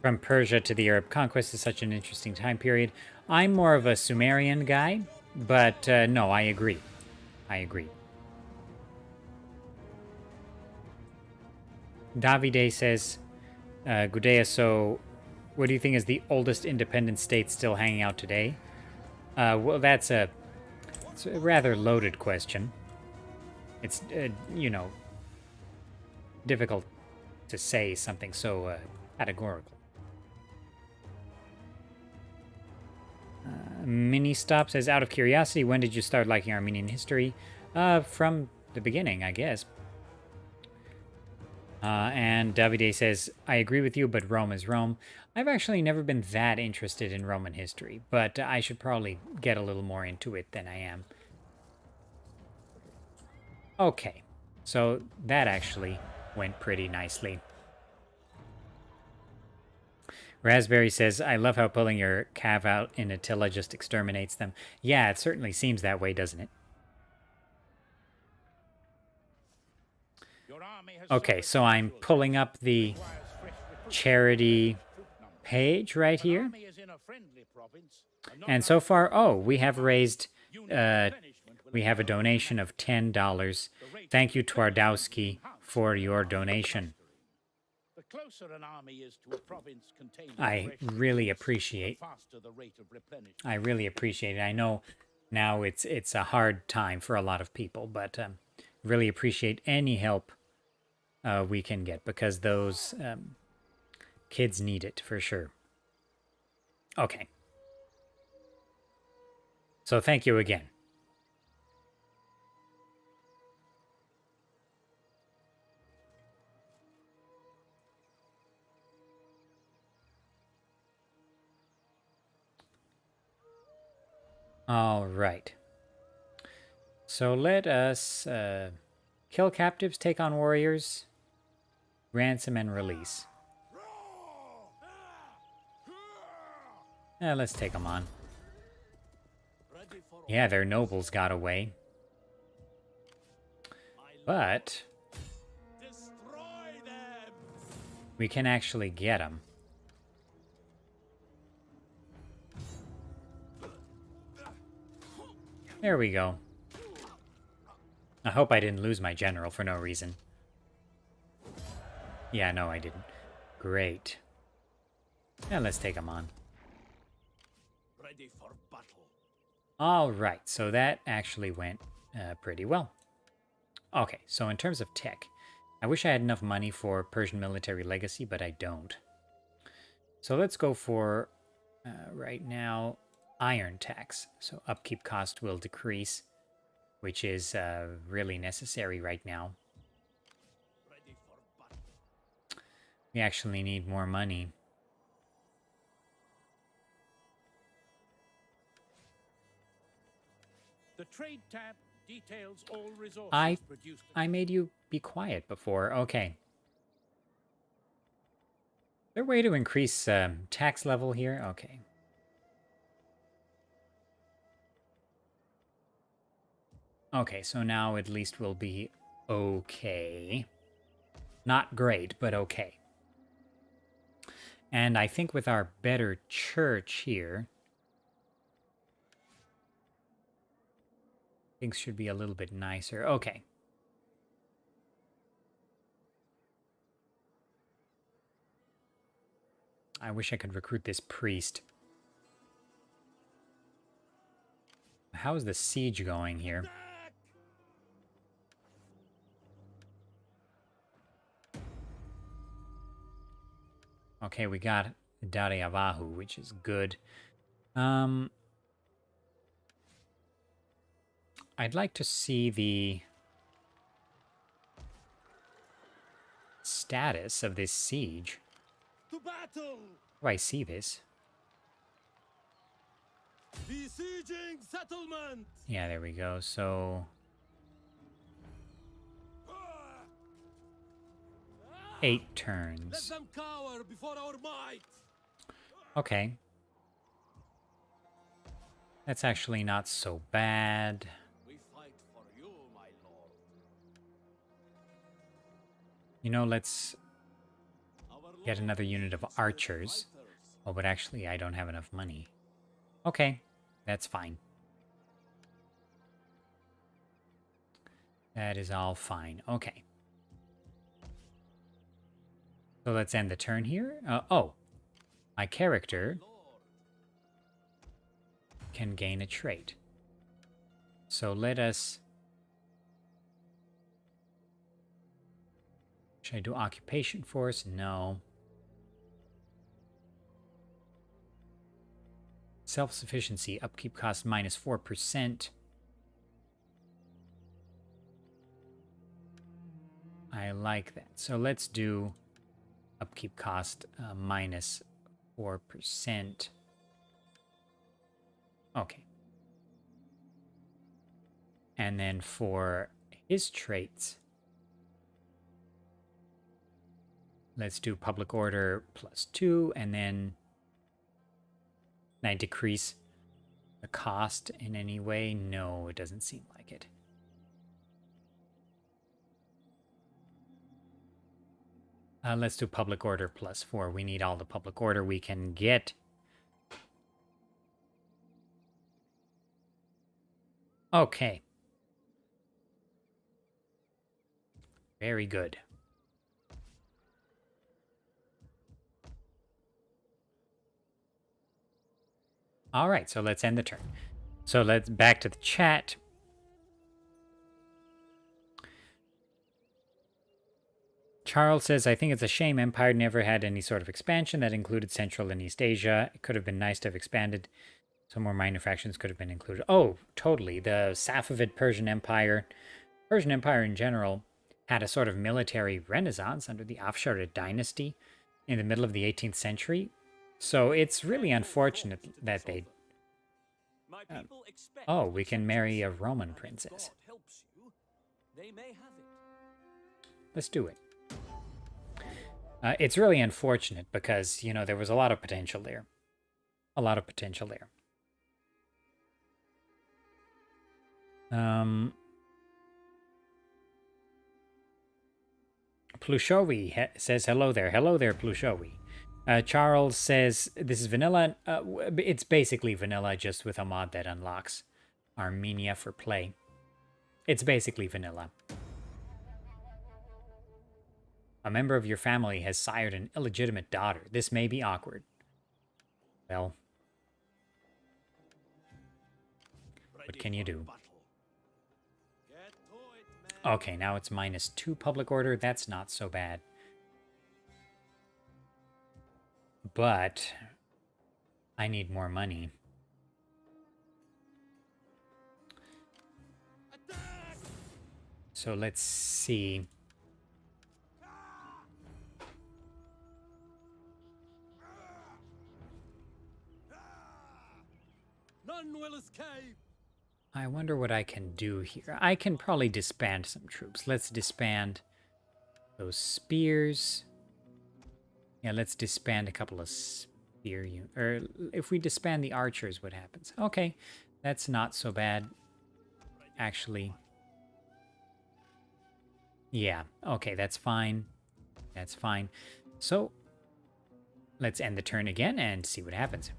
from Persia to the Arab conquest, is such an interesting time period. I'm more of a Sumerian guy, but no, I agree. I agree. Davide says, Gudea, so what do you think is the oldest independent state still hanging out today? Well, it's a rather loaded question. It's, you know, difficult to say something so categorical. Mini Stop says, out of curiosity, when did you start liking Armenian history? From the beginning, I guess. And Davide says, I agree with you, but Rome is Rome. I've actually never been that interested in Roman history, but I should probably get a little more into it than I am. Okay, so that actually went pretty nicely. Raspberry says, I love how pulling your cav out in Attila just exterminates them. Yeah, it certainly seems that way, doesn't it? Your army has Okay, suffered so I'm casualties. pulling up the Requires fresh recruits. charity Troop numbers. page right An here. army is in a friendly province, not And so like far, oh, we have raised, unit replenishment will we have a occur donation of $10. Thank you, Twardowski, for your donation. The closer an army is to a province containing I fresh really recruits, appreciate. the faster the rate of replenishment. I really appreciate it. I know now it's a hard time for a lot of people, but really appreciate any help we can get, because those kids need it for sure. Okay. So thank you again. All right. So let us kill captives, take on warriors, ransom and release. Let's take them on. Ready for Yeah, their nobles got away. But destroy them. we can actually get them. There we go. I hope I didn't lose my general for no reason. Yeah, no, I didn't. Great. Yeah, let's take them on. Ready for battle. All right, so that actually went pretty well. Okay, so in terms of tech, I wish I had enough money for Persian military legacy, but I don't. So let's go for, right now, iron tax. So upkeep cost will decrease, which is really necessary right now. Ready for battle. We actually need more money. The trade tab details all resources I produced. made you be quiet before. Okay. Is there a way to increase tax level here? Okay. Okay, so now at least we'll be okay. Not great, but okay. And I think with our better church here, things should be a little bit nicer. Okay. I wish I could recruit this priest. How's the siege going here? Okay, we got Daryavahu, which is good. I'd like to see the status of this siege. To battle. How do I see this? Besieging settlement. Yeah, there we go. So 8 Let turns. them cower before our might. Okay. That's actually not so bad. We fight for you, my lord. You know, let's Our get lord another unit of leads the archers. fighters. Oh, but actually I don't have enough money. Okay, that's fine. That is all fine. Okay. So let's end the turn here. Oh, my character Lord, can gain a trait. So let us... Should I do occupation force? No. Self-sufficiency, upkeep cost minus 4%. I like that. So let's do upkeep cost minus 4%. Okay. And then for his traits, let's do public order +2, and then I decrease the cost in any way? No, it doesn't seem like it. Let's do public order +4. We need all the public order we can get. Okay. Very good. All right, so let's end the turn. So let's back to the chat. Charles says, I think it's a shame Empire never had any sort of expansion that included Central and East Asia. It could have been nice to have expanded. Some more minor factions could have been included. Oh, totally. The Safavid Persian Empire in general, had a sort of military renaissance under the Afsharid dynasty in the middle of the 18th century. So it's really unfortunate that they my people expect Oh, we can marry a acceptance, Roman and if princess. God helps you, they may have it. Let's do it. It's really unfortunate because, you know, there was a lot of potential there. A lot of potential there. Plushowi says hello there. Hello there, Plushowi. Charles says this is vanilla. It's basically vanilla, just with a mod that unlocks Armenia for play. It's basically vanilla. A member of your family has sired an illegitimate daughter. This may be awkward. Well, what can you do? Okay, now it's -2 public order. That's not so bad. But I need more money. So let's see. None will escape. I wonder what I can do here. I can probably disband some troops. Let's disband those spears. Yeah, let's disband a couple of spear units. Or if we disband the archers, what happens? Okay, that's not so bad, actually. Yeah, okay, that's fine. That's fine. So, let's end the turn again and see what happens.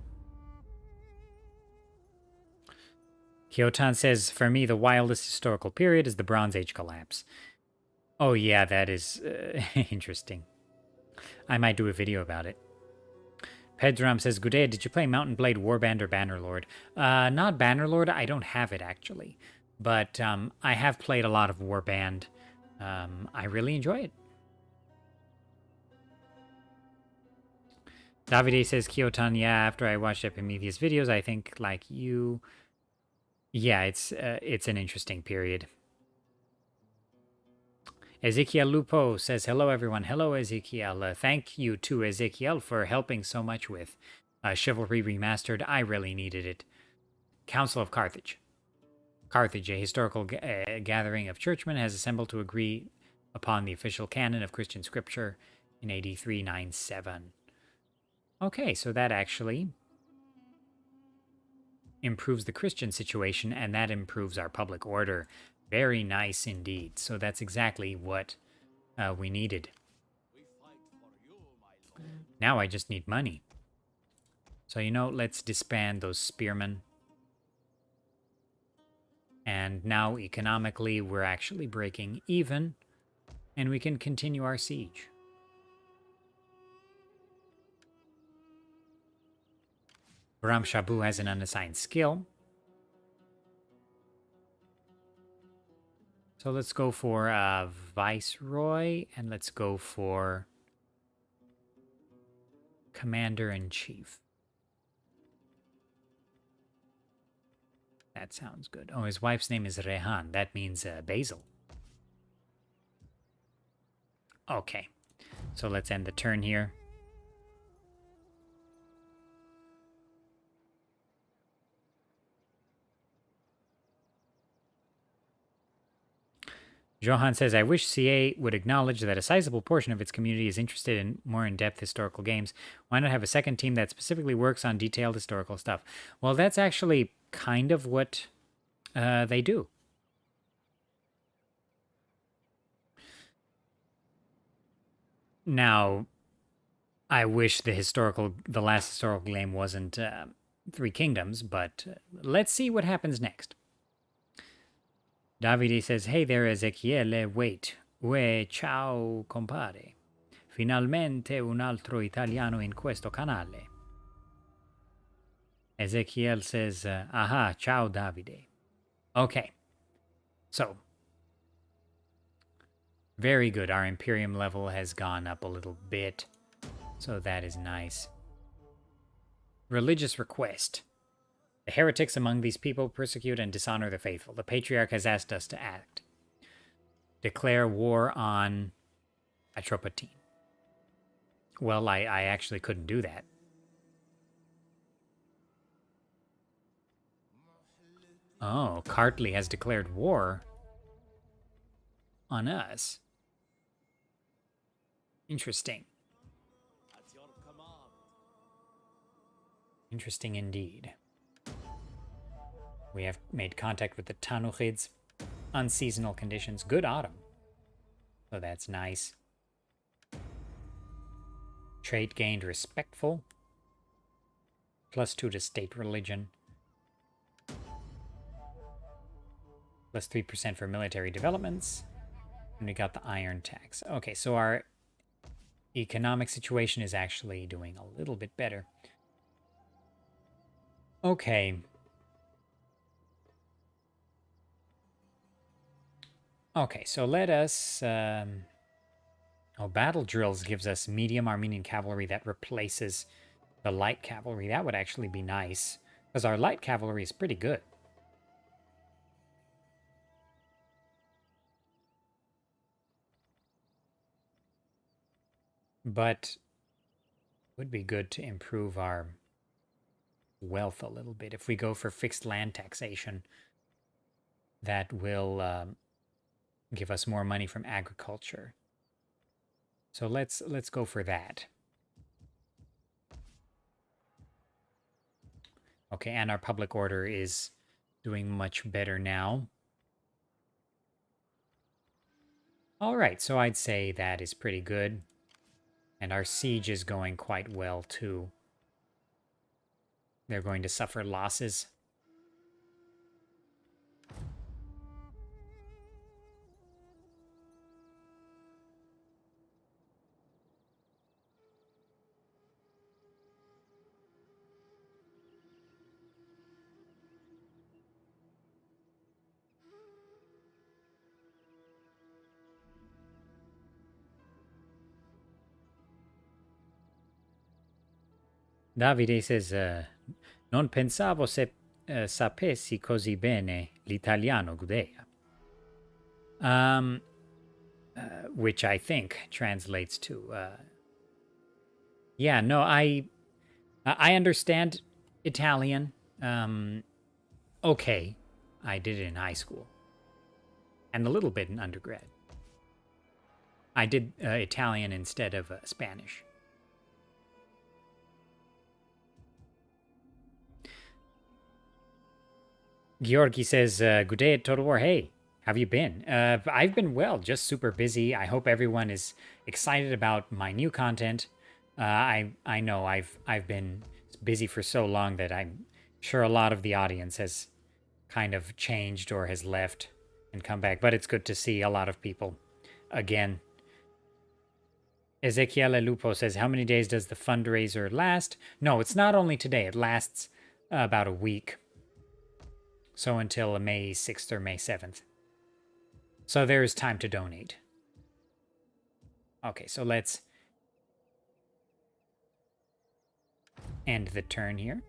Kyotan says, for me, the wildest historical period is the Bronze Age collapse. Oh yeah, that is interesting. I might do a video about it. Pedram says, good day, did you play Mountain Blade Warband or Bannerlord? Not Bannerlord, I don't have it actually. But I have played a lot of Warband. I really enjoy it. Davide says, Kyotan, yeah, after I watched Epimetheus videos, I think like you... Yeah, it's an interesting period. Ezekiel Lupo says, hello, everyone. Hello, Ezekiel. Thank you to Ezekiel for helping so much with Chivalry Remastered. I really needed it. Council of Carthage. Carthage, a historical gathering of churchmen, has assembled to agree upon the official canon of Christian scripture in AD 397. Okay, so that actually improves the Christian situation, and that improves our public order. Very nice indeed. So that's exactly what we needed. Now I just need money. So, you know, let's disband those spearmen. And now, economically, we're actually breaking even, and we can continue our siege. Ram Shabu has an unassigned skill. So let's go for Viceroy, and let's go for Commander-in-Chief. That sounds good. Oh, his wife's name is Rehan. That means basil. Okay, so let's end the turn here. Johan says, I wish CA would acknowledge that a sizable portion of its community is interested in more in-depth historical games. Why not have a second team that specifically works on detailed historical stuff? Well, that's actually kind of what they do. Now, I wish the last historical game wasn't Three Kingdoms, but let's see what happens next. Davide says, hey there, Ezechiele, wait. Ue, ciao, compare. Finalmente un altro italiano in questo canale. Ezekiel says, aha, ciao, Davide. Okay. So, very good. Our Imperium level has gone up a little bit. So that is nice. Religious request. The heretics among these people persecute and dishonor the faithful. The Patriarch has asked us to act. Declare war on Atropatene. Well, I actually couldn't do that. Oh, Kartli has declared war on us. Interesting. At your command. Interesting indeed. We have made contact with the Tanuchids. Unseasonal conditions. Good autumn. So that's nice. Trait gained respectful. +2 to state religion. +3% for military developments. And we got the iron tax. Okay, so our economic situation is actually doing a little bit better. Okay. Okay, so let us... battle drills gives us medium Armenian cavalry that replaces the light cavalry. That would actually be nice, because our light cavalry is pretty good. But it would be good to improve our wealth a little bit. If we go for fixed land taxation, that will give us more money from agriculture. So let's go for that. Okay, and our public order is doing much better now. All right, so I'd say that is pretty good. And our siege is going quite well, too. They're going to suffer losses. Davide says, non pensavo se sapessi così bene l'italiano, Gudea. Which I think translates to, yeah, no, I understand Italian. Okay, I did it in high school. And a little bit in undergrad. I did Italian instead of Spanish. Georgi says, good day at Total War. Hey, have you been? I've been well, just super busy. I hope everyone is excited about my new content. I know I've been busy for so long that I'm sure a lot of the audience has kind of changed or has left and come back. But it's good to see a lot of people again. Ezequiel Lupo says, how many days does the fundraiser last? No, it's not only today. It lasts about a week. So until May 6th or May 7th. So there is time to donate. Okay, so let's end the turn here.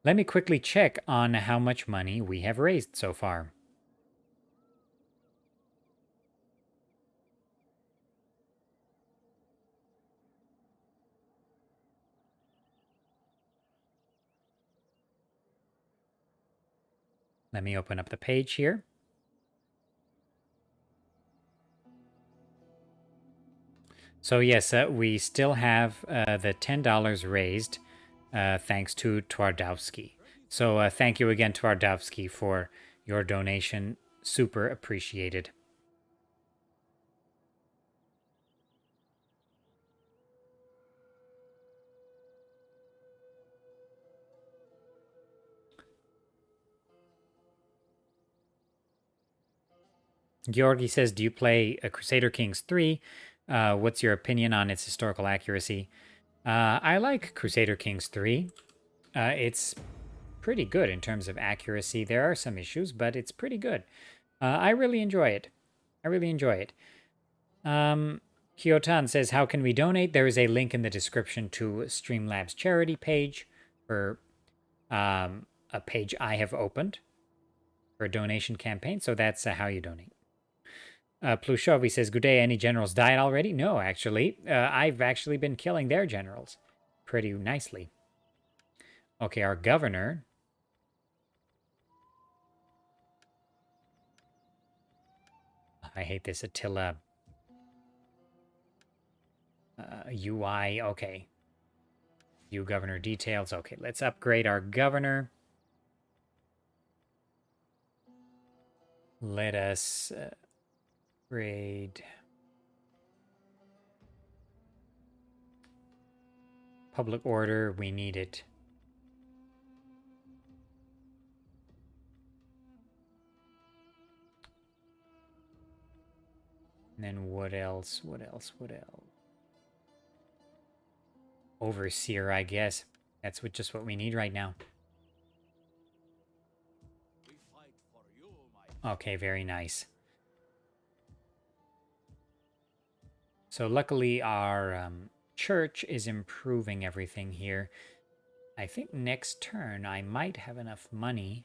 Let me quickly check on how much money we have raised so far. Let me open up the page here. So yes, we still have the $10 raised thanks to Twardowski. So thank you again, Twardowski, for your donation. Super appreciated. Georgi says, do you play Crusader Kings 3? What's your opinion on its historical accuracy? I like Crusader Kings 3. It's pretty good in terms of accuracy. There are some issues, but it's pretty good. I really enjoy it. Kyotan says, how can we donate? There is a link in the description to Streamlabs charity page for a page I have opened for a donation campaign. So that's how you donate. Plushovi says, good day, any generals died already? No, actually. I've actually been killing their generals. pretty nicely. Okay, our governor. I hate this Attila. UI, okay. View governor details. Okay, let's upgrade our governor. Let us grade public order. We need it. And then what else? What else? What else? Overseer, I guess. That's just what we need right now. We fight for you, my Okay, very nice. So luckily our church is improving everything here. I think next turn I might have enough money.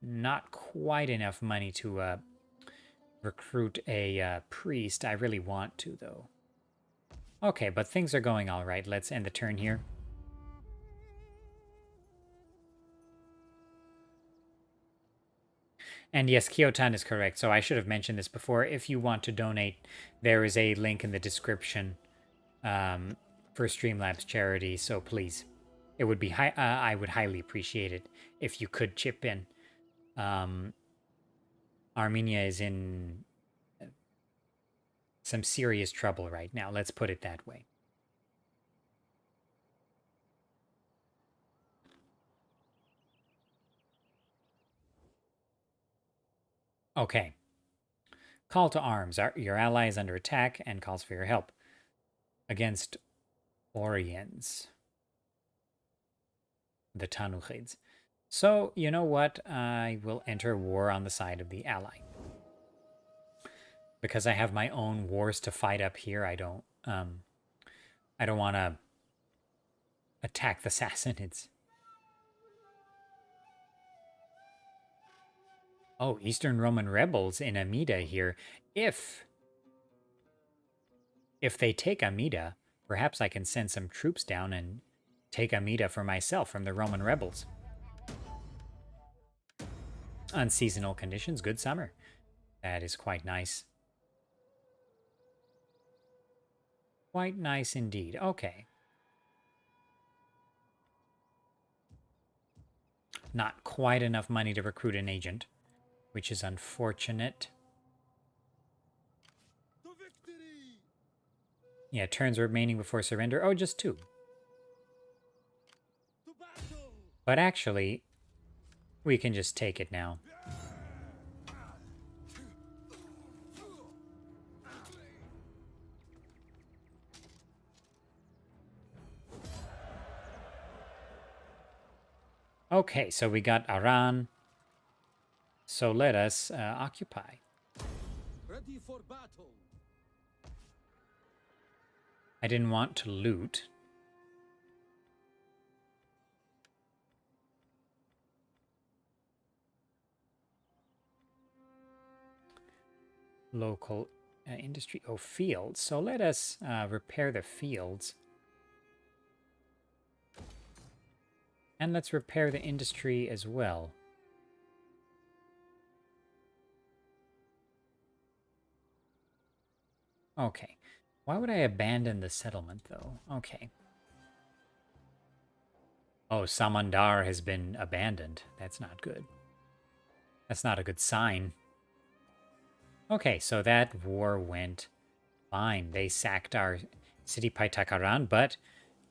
Not quite enough money to recruit a priest. I really want to, though. Okay, but things are going all right. Let's end the turn here. And yes, Kyotan is correct. So I should have mentioned this before. If you want to donate, there is a link in the description for Streamlabs charity. So please, it would be I would highly appreciate it if you could chip in. Armenia is in some serious trouble right now. Let's put it that way. Okay. Call to arms. Your ally is under attack and calls for your help. Against Oriens. The Tanuchids. So, you know what? I will enter war on the side of the ally. Because I have my own wars to fight up here, I don't want to attack the Sassanids. Oh, Eastern Roman rebels in Amida here. If they take Amida, perhaps I can send some troops down and take Amida for myself from the Roman rebels. Unseasonal conditions, good summer. That is quite nice. Quite nice indeed. Okay. Not quite enough money to recruit an agent, which is unfortunate. To victory! Yeah, turns remaining before surrender. Oh, just 2. To battle! But actually, we can just take it now. Okay, so we got Aran. So let us occupy. Ready for battle! I didn't want to loot. Local industry. Oh, fields. So let us repair the fields. And let's repair the industry as well. Okay. Why would I abandon the settlement, though? Okay. Oh, Samandar has been abandoned. That's not good. That's not a good sign. Okay, so that war went fine. They sacked our city Paitakaran, but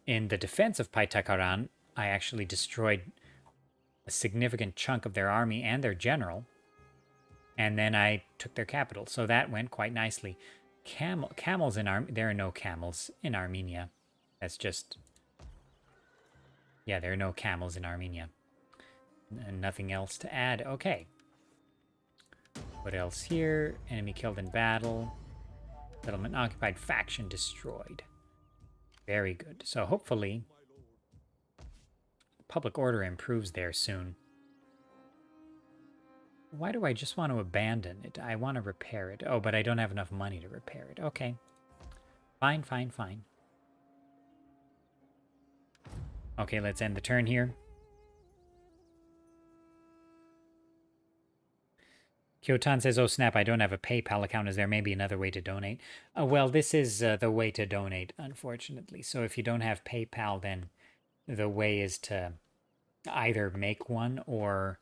in the defense of Paitakaran, I actually destroyed a significant chunk of their army and their general. And then I took their capital. So that went quite nicely. Camels in there are no camels in Armenia. That's just... Yeah, there are no camels in Armenia. And nothing else to add. Okay. What else here? Enemy killed in battle. Settlement occupied. Faction destroyed. Very good. So hopefully public order improves there soon. Why do I just want to abandon it? I want to repair it. Oh, but I don't have enough money to repair it. Okay. Fine, fine, fine. Okay, let's end the turn here. Kyotan says, oh snap, I don't have a PayPal account. Is there maybe another way to donate? Well, this is the way to donate, unfortunately. So if you don't have PayPal, then the way is to either make one or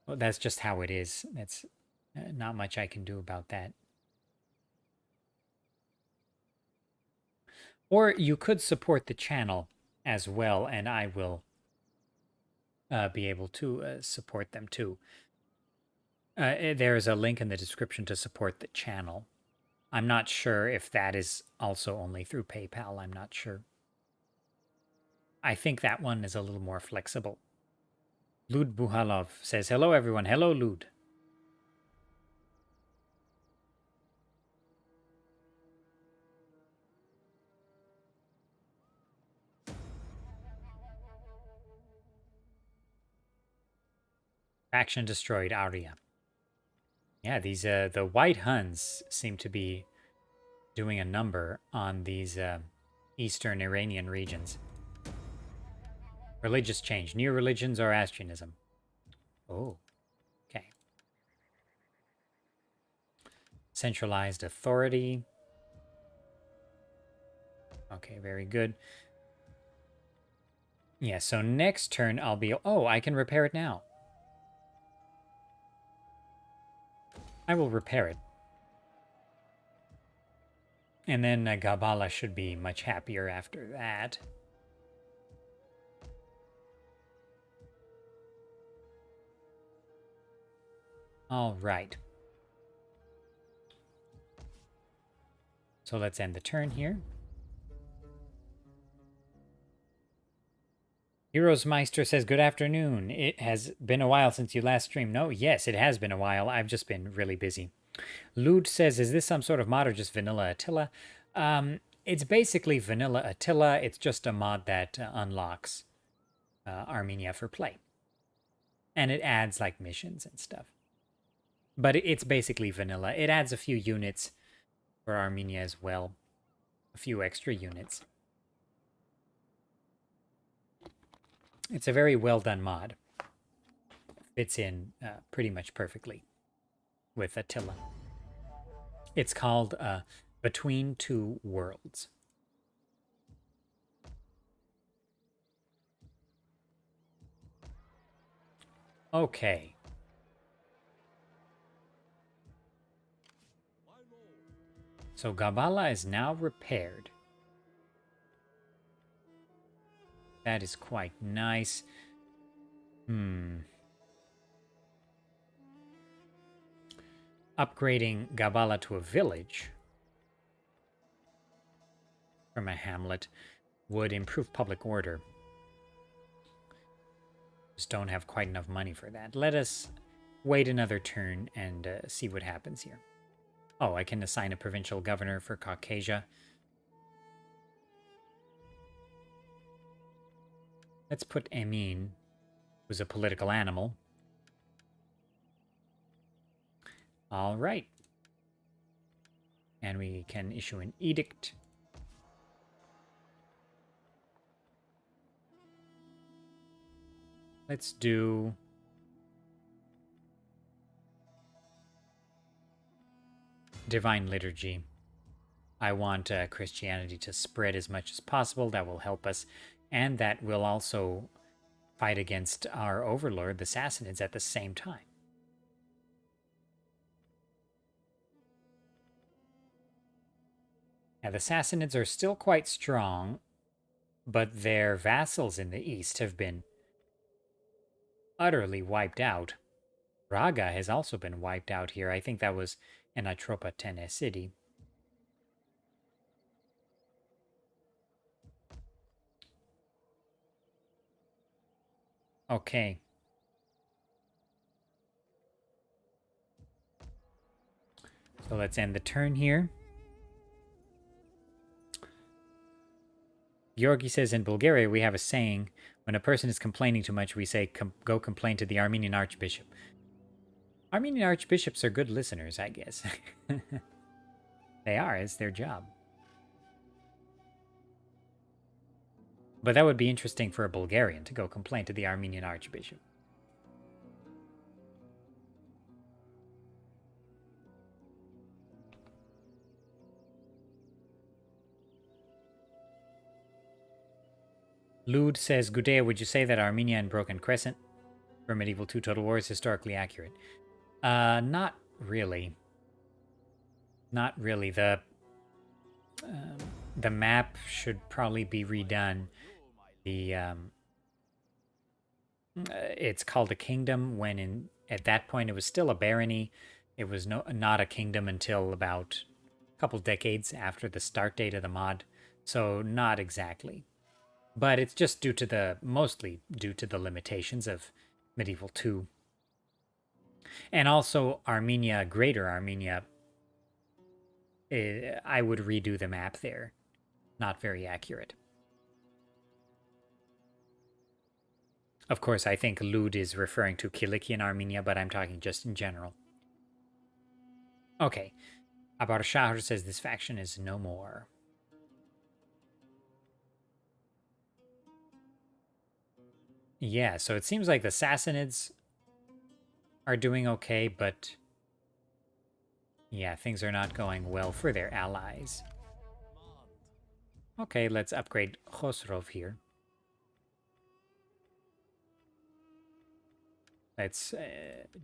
well, that's just how it is. It's not much I can do about that. Or you could support the channel as well, and I will be able to support them too. There is a link in the description to support the channel. I'm not sure if that is also only through PayPal. I'm not sure. I think that one is a little more flexible. Lud Buhalov says, hello, everyone. Hello, Lud. Faction destroyed Arya. Yeah, these the White Huns seem to be doing a number on these eastern Iranian regions. Religious change. New religions or Astrianism? Oh, okay. Centralized authority. Okay, very good. Yeah, so next turn I'll be... Oh, I can repair it now. I will repair it. And then Gabala should be much happier after that. All right. So let's end the turn here. Heroes Meister says, good afternoon. It has been a while since you last streamed. No, yes, it has been a while. I've just been really busy. Lud says, is this some sort of mod or just vanilla Attila? It's basically vanilla Attila. It's just a mod that unlocks Armenia for play. And it adds like missions and stuff. But it's basically vanilla. It adds a few units for Armenia as well. A few extra units. It's a very well done mod. Fits in pretty much perfectly with Attila. It's called Between Two Worlds. Okay. So Gabala is now repaired. That is quite nice. Upgrading Gabala to a village from a hamlet would improve public order. Just don't have quite enough money for that. Let us wait another turn and see what happens here. Oh, I can assign a provincial governor for Caucasia. Let's put Emin, who's a political animal. All right. And we can issue an edict. Let's do... Divine Liturgy. I want Christianity to spread as much as possible. That will help us. And that will also fight against our overlord, the Sassanids, at the same time. Now, the Sassanids are still quite strong, but their vassals in the east have been utterly wiped out. Braga has also been wiped out here. I think that was in Atropatene city. Okay. So let's end the turn here. Georgi says, in Bulgaria, we have a saying, when a person is complaining too much, we say, go complain to the Armenian Archbishop. Armenian Archbishops are good listeners, I guess. They are, it's their job. But that would be interesting for a Bulgarian to go complain to the Armenian Archbishop. Lud says, "Good day. Would you say that Armenia and Broken Crescent for Medieval 2 Total War is historically accurate?" Not really. Not really. The map should probably be redone. It's called a kingdom when at that point it was still a barony. It was not a kingdom until about a couple decades after the start date of the mod. So not exactly. But it's just mostly due to the limitations of Medieval 2. And also Armenia, Greater Armenia, I would redo the map there. Not very accurate. Of course, I think Lud is referring to Kilikian Armenia, but I'm talking just in general. Okay. Abar Shahr says this faction is no more. Yeah, so it seems like the Sassanids are doing okay, but yeah, things are not going well for their allies. Okay, let's upgrade Khosrov here. Let's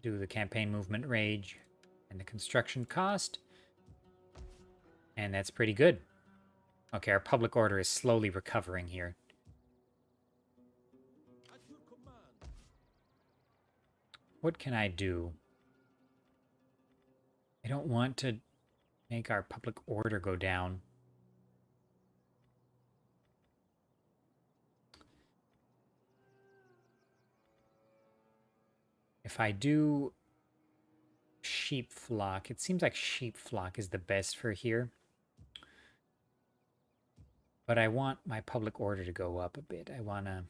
do the campaign movement rage and the construction cost. And that's pretty good. Okay, our public order is slowly recovering here. What can I do? I don't want to make our public order go down. If I do sheep flock, it seems like sheep flock is the best for here. But I want my public order to go up a bit. I want to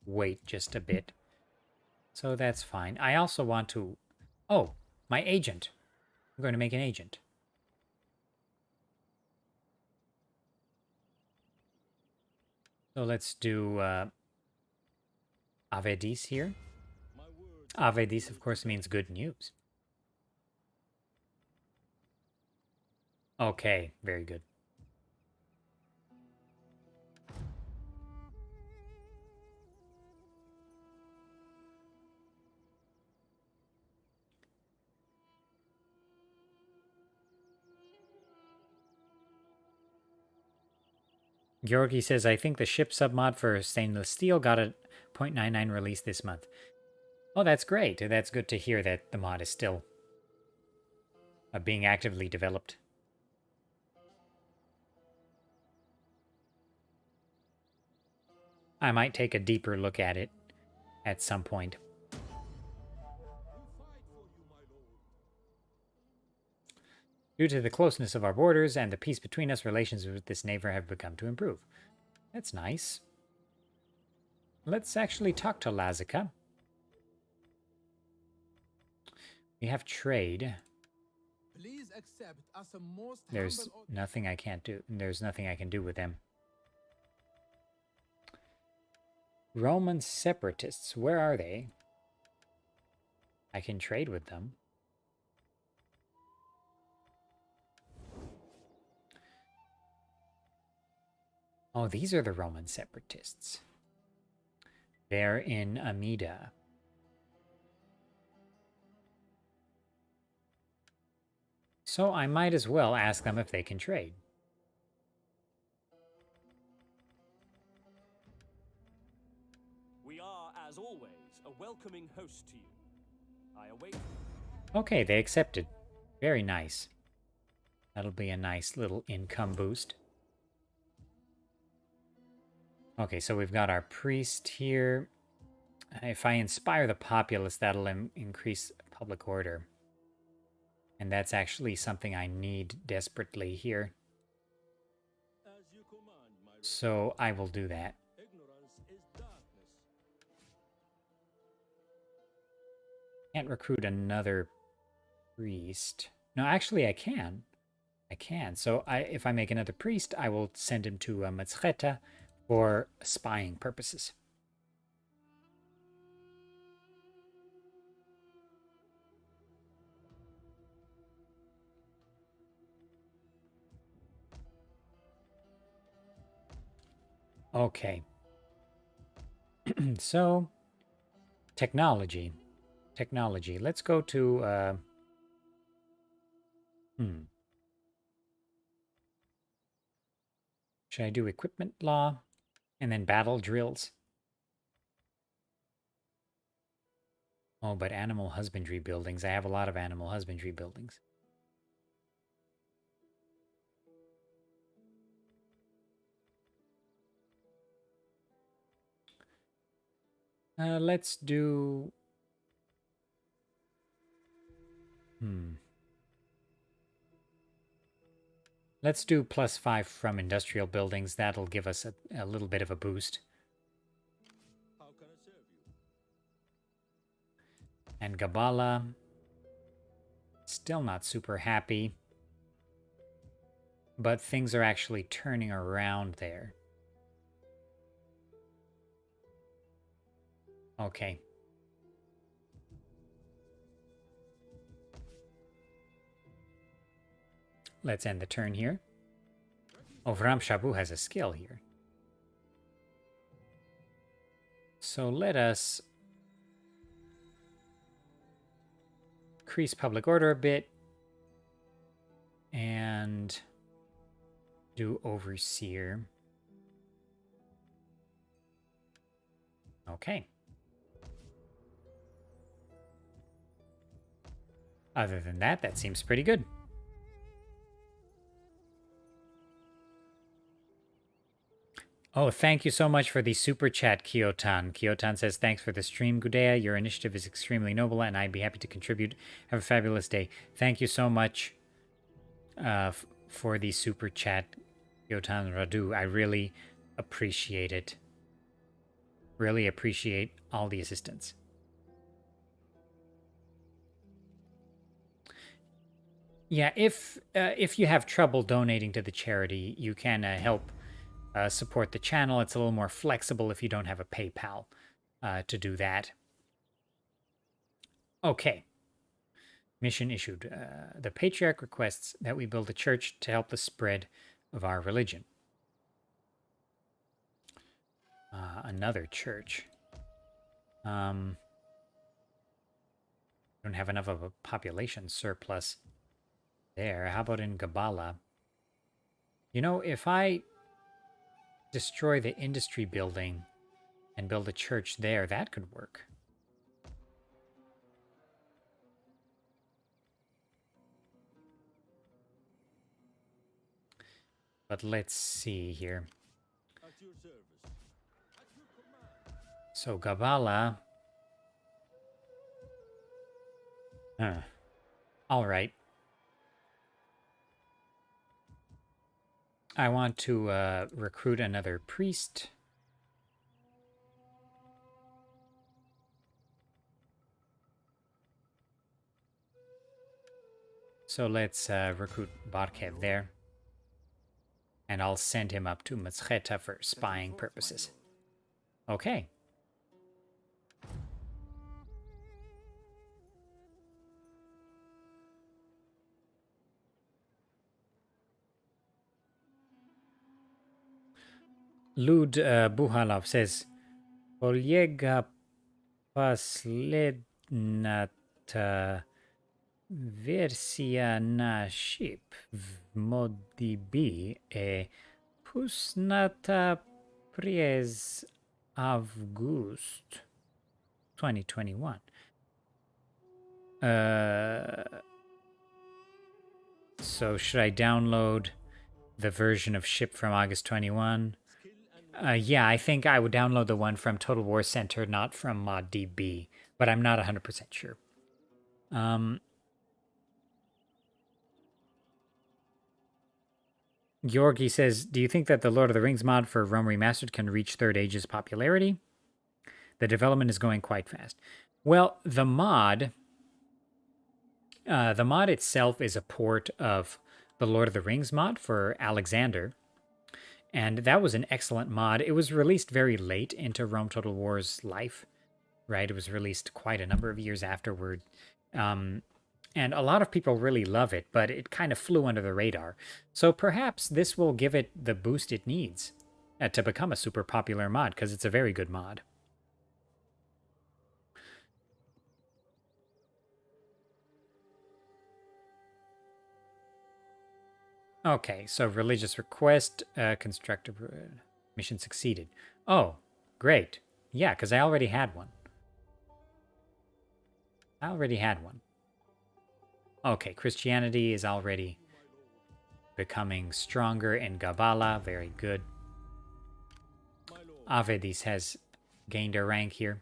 wait just a bit. So that's fine. I also want to... Oh, my agent. I'm going to make an agent. So let's do Avedis here. Avedis, of course, means good news. Okay, very good. Georgi says, I think the ship submod for stainless steel got a 0.99 release this month. Oh, that's great. That's good to hear that the mod is still being actively developed. I might take a deeper look at it at some point. Due to the closeness of our borders and the peace between us, relations with this neighbor have begun to improve. That's nice. Let's actually talk to Lazica. We have trade. Please accept as a most There's nothing I can't do. There's nothing I can do with them. Roman separatists, where are they? I can trade with them. Oh, these are the Roman separatists. They're in Amida. So I might as well ask them if they can trade. We are, as always, a welcoming host to you. I await. Okay, they accepted. Very nice. That'll be a nice little income boost. Okay, so we've got our priest here. If I inspire the populace, that'll increase public order. And that's actually something I need desperately here. As you command, my lord. So I will do that. Ignorance is darkness. Can't recruit another priest. No, actually I can. I can. So if I make another priest, I will send him to Matzcheta for spying purposes. Okay. So, technology. Technology. Let's go to... Should I do equipment law and then battle drills? Oh, but animal husbandry buildings. I have a lot of animal husbandry buildings. Let's do... Let's do +5 from industrial buildings. That'll give us a little bit of a boost. How can I serve you? And Gabala, still not super happy. But things are actually turning around there. Okay. Let's end the turn here. Oh, Vram Shabu has a skill here. So let us increase public order a bit and do overseer. Okay. Other than that, that seems pretty good. Oh, thank you so much for the super chat, Kyotan. Kyotan says, thanks for the stream, Gudea. Your initiative is extremely noble, and I'd be happy to contribute. Have a fabulous day. Thank you so much for the super chat, Kyotan Radu. I really appreciate it. Really appreciate all the assistance. Yeah, if you have trouble donating to the charity, you can help support the channel. It's a little more flexible if you don't have a PayPal to do that. Okay. Mission issued. The Patriarch requests that we build a church to help the spread of our religion. Another church. Don't have enough of a population surplus there. How about in Gabala? You know, if I destroy the industry building and build a church there, that could work. But let's see here. At your service. At your command. So Gabala. All right. I want to recruit another priest. So let's recruit Barkev there. And I'll send him up to Mtsketa for spying purposes. Okay. Lud Buhalov says, Olega paslednata wersja na ship w ModDB pusnata przez August 2021. So should I download the version of ship from August 21? Yeah, I think I would download the one from Total War Center, not from ModDB, but I'm not 100% sure. Georgi says, do you think that the Lord of the Rings mod for Rome Remastered can reach Third Age's popularity? The development is going quite fast. Well, the mod itself is a port of the Lord of the Rings mod for Alexander. And that was an excellent mod. It was released very late into Rome Total War's life, right? It was released quite a number of years afterward. And a lot of people really love it, but it kind of flew under the radar. So perhaps this will give it the boost it needs to become a super popular mod, because it's a very good mod. Okay, so religious request, constructive mission succeeded. Oh, great. Yeah, because I already had one. Okay, Christianity is already becoming stronger in Gabala. Very good. Avedis has gained a rank here.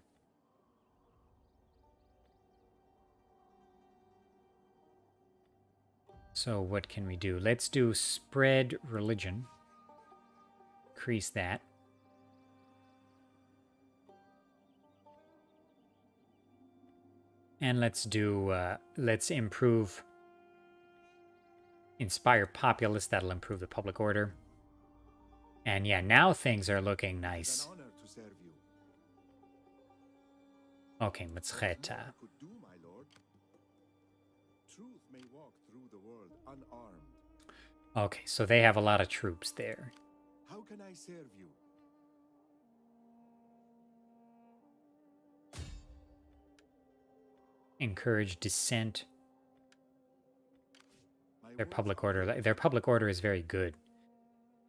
So what can we do? Let's do spread religion. Increase that. And let's do, let's improve inspire populace. That'll improve the public order. And yeah, now things are looking nice. Okay, Mtskheta. Okay, so they have a lot of troops there. How can I serve you? Encourage dissent. Their public order is very good.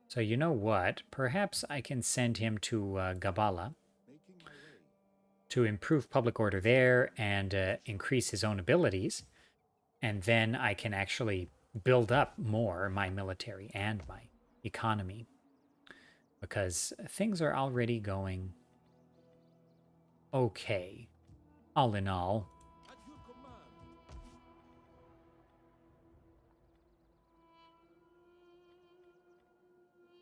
So you know what? Perhaps I can send him to Gabala to improve public order there and increase his own abilities. And then I can actually build up more my military and my economy, because things are already going okay, all in all. At your command.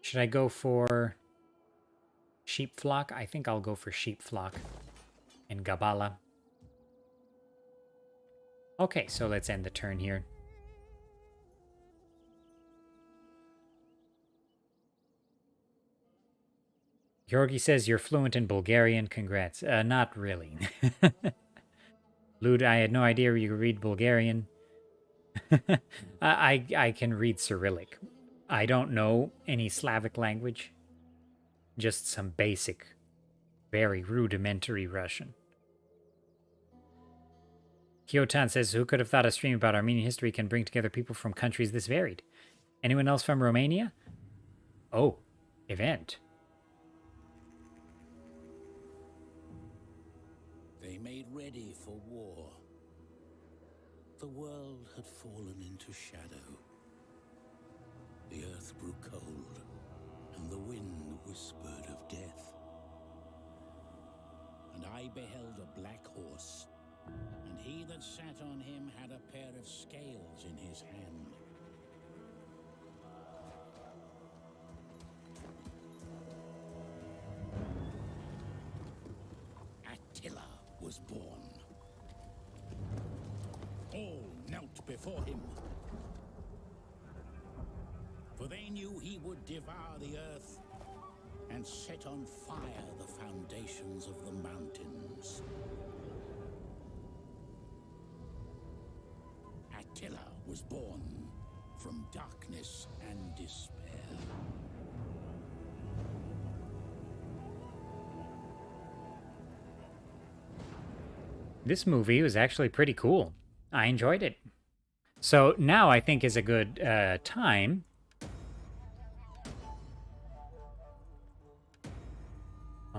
Should I go for sheep flock? I think I'll go for sheep flock in Gabala. Okay, so let's end the turn here. Georgi says you're fluent in Bulgarian. Congrats. Not really. Lud, I had no idea you could read Bulgarian. I can read Cyrillic. I don't know any Slavic language. Just some basic, very rudimentary Russian. Kyotan says, who could have thought a stream about Armenian history can bring together people from countries this varied? Anyone else from Romania? Oh, event. They made ready for war. The world had fallen into shadow. The earth grew cold, and the wind whispered of death. And I beheld a black horse, and he that sat on him had a pair of scales in his hand. Attila was born. All knelt before him, for they knew he would devour the earth and set on fire the foundations of the mountains. Attila was born from darkness and despair. This movie was actually pretty cool. I enjoyed it. So now I think is a good time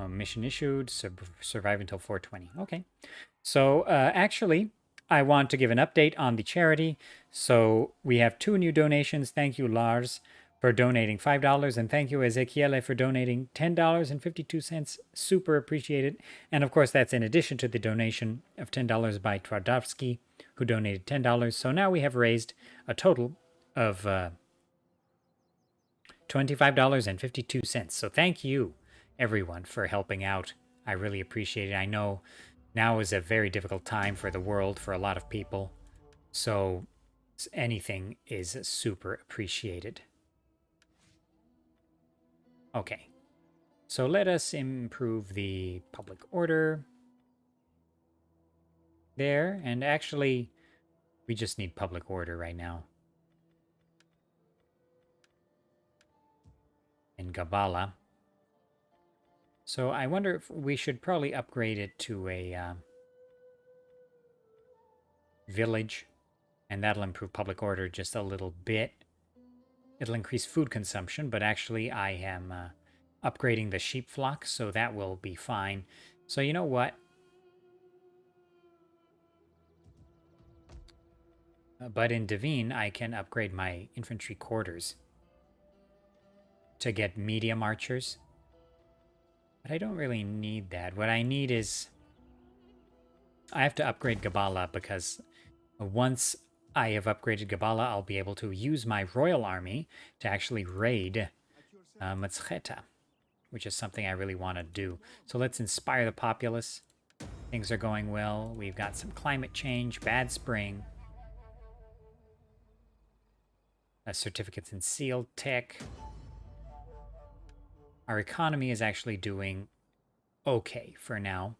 mission issued, survive until 420. Okay. So actually, I want to give an update on the charity. So we have 2 new donations. Thank you, Lars, for donating $5. And thank you, Ezequiele, for donating $10.52. Super appreciated. And of course, that's in addition to the donation of $10 by Twardowski, who donated $10. So now we have raised a total of $25.52. So thank you, everyone, for helping out. I really appreciate it. I know now is a very difficult time for the world, for a lot of people. So anything is super appreciated. Okay. So let us improve the public order there. And actually, we just need public order right now. In Gabala. So I wonder if we should probably upgrade it to a village. And that'll improve public order just a little bit. It'll increase food consumption, but actually I am upgrading the sheep flock, so that will be fine. So you know what? But in Devine, I can upgrade my infantry quarters to get medium archers. But I don't really need that. What I need is... I have to upgrade Gabala because once I have upgraded Gabala, I'll be able to use my royal army to actually raid Matsketa, which is something I really want to do. So let's inspire the populace. Things are going well. We've got some climate change, bad spring. Certificates in seal tech. Our economy is actually doing okay for now.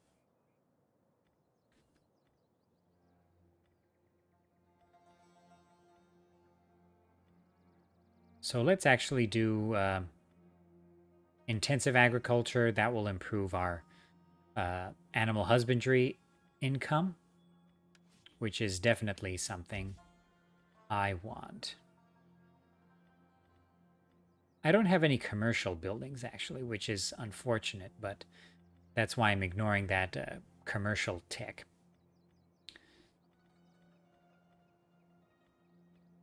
So let's actually do intensive agriculture. That will improve our animal husbandry income, which is definitely something I want. I don't have any commercial buildings, actually, which is unfortunate, but that's why I'm ignoring that commercial tech.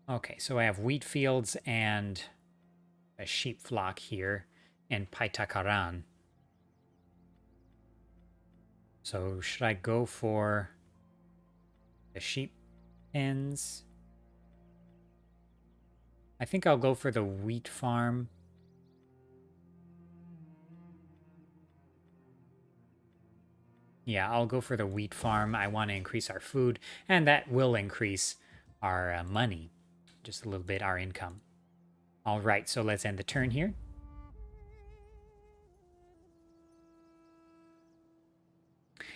Okay, so I have wheat fields and a sheep flock here and Paitakaran. So should I go for the sheep pens? I think I'll go for the wheat farm. Yeah, I'll go for the wheat farm. I want to increase our food, and that will increase our money. Just a little bit, our income. All right, so let's end the turn here.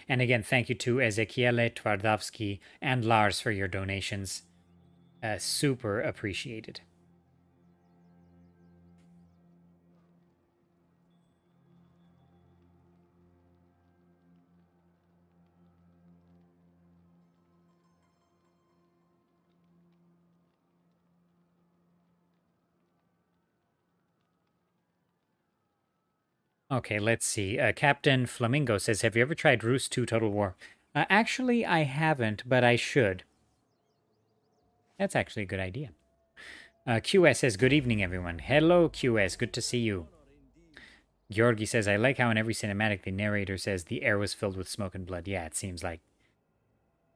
And again, thank you to Ezekiele, Twardowski, and Lars for your donations. Super appreciated. Okay, let's see. Captain Flamingo says, have you ever tried Rus 2 Total War? Actually, I haven't, but I should. That's actually a good idea. QS says, good evening, everyone. Hello, QS. Good to see you. Georgi says, I like how in every cinematic the narrator says the air was filled with smoke and blood. Yeah, it seems like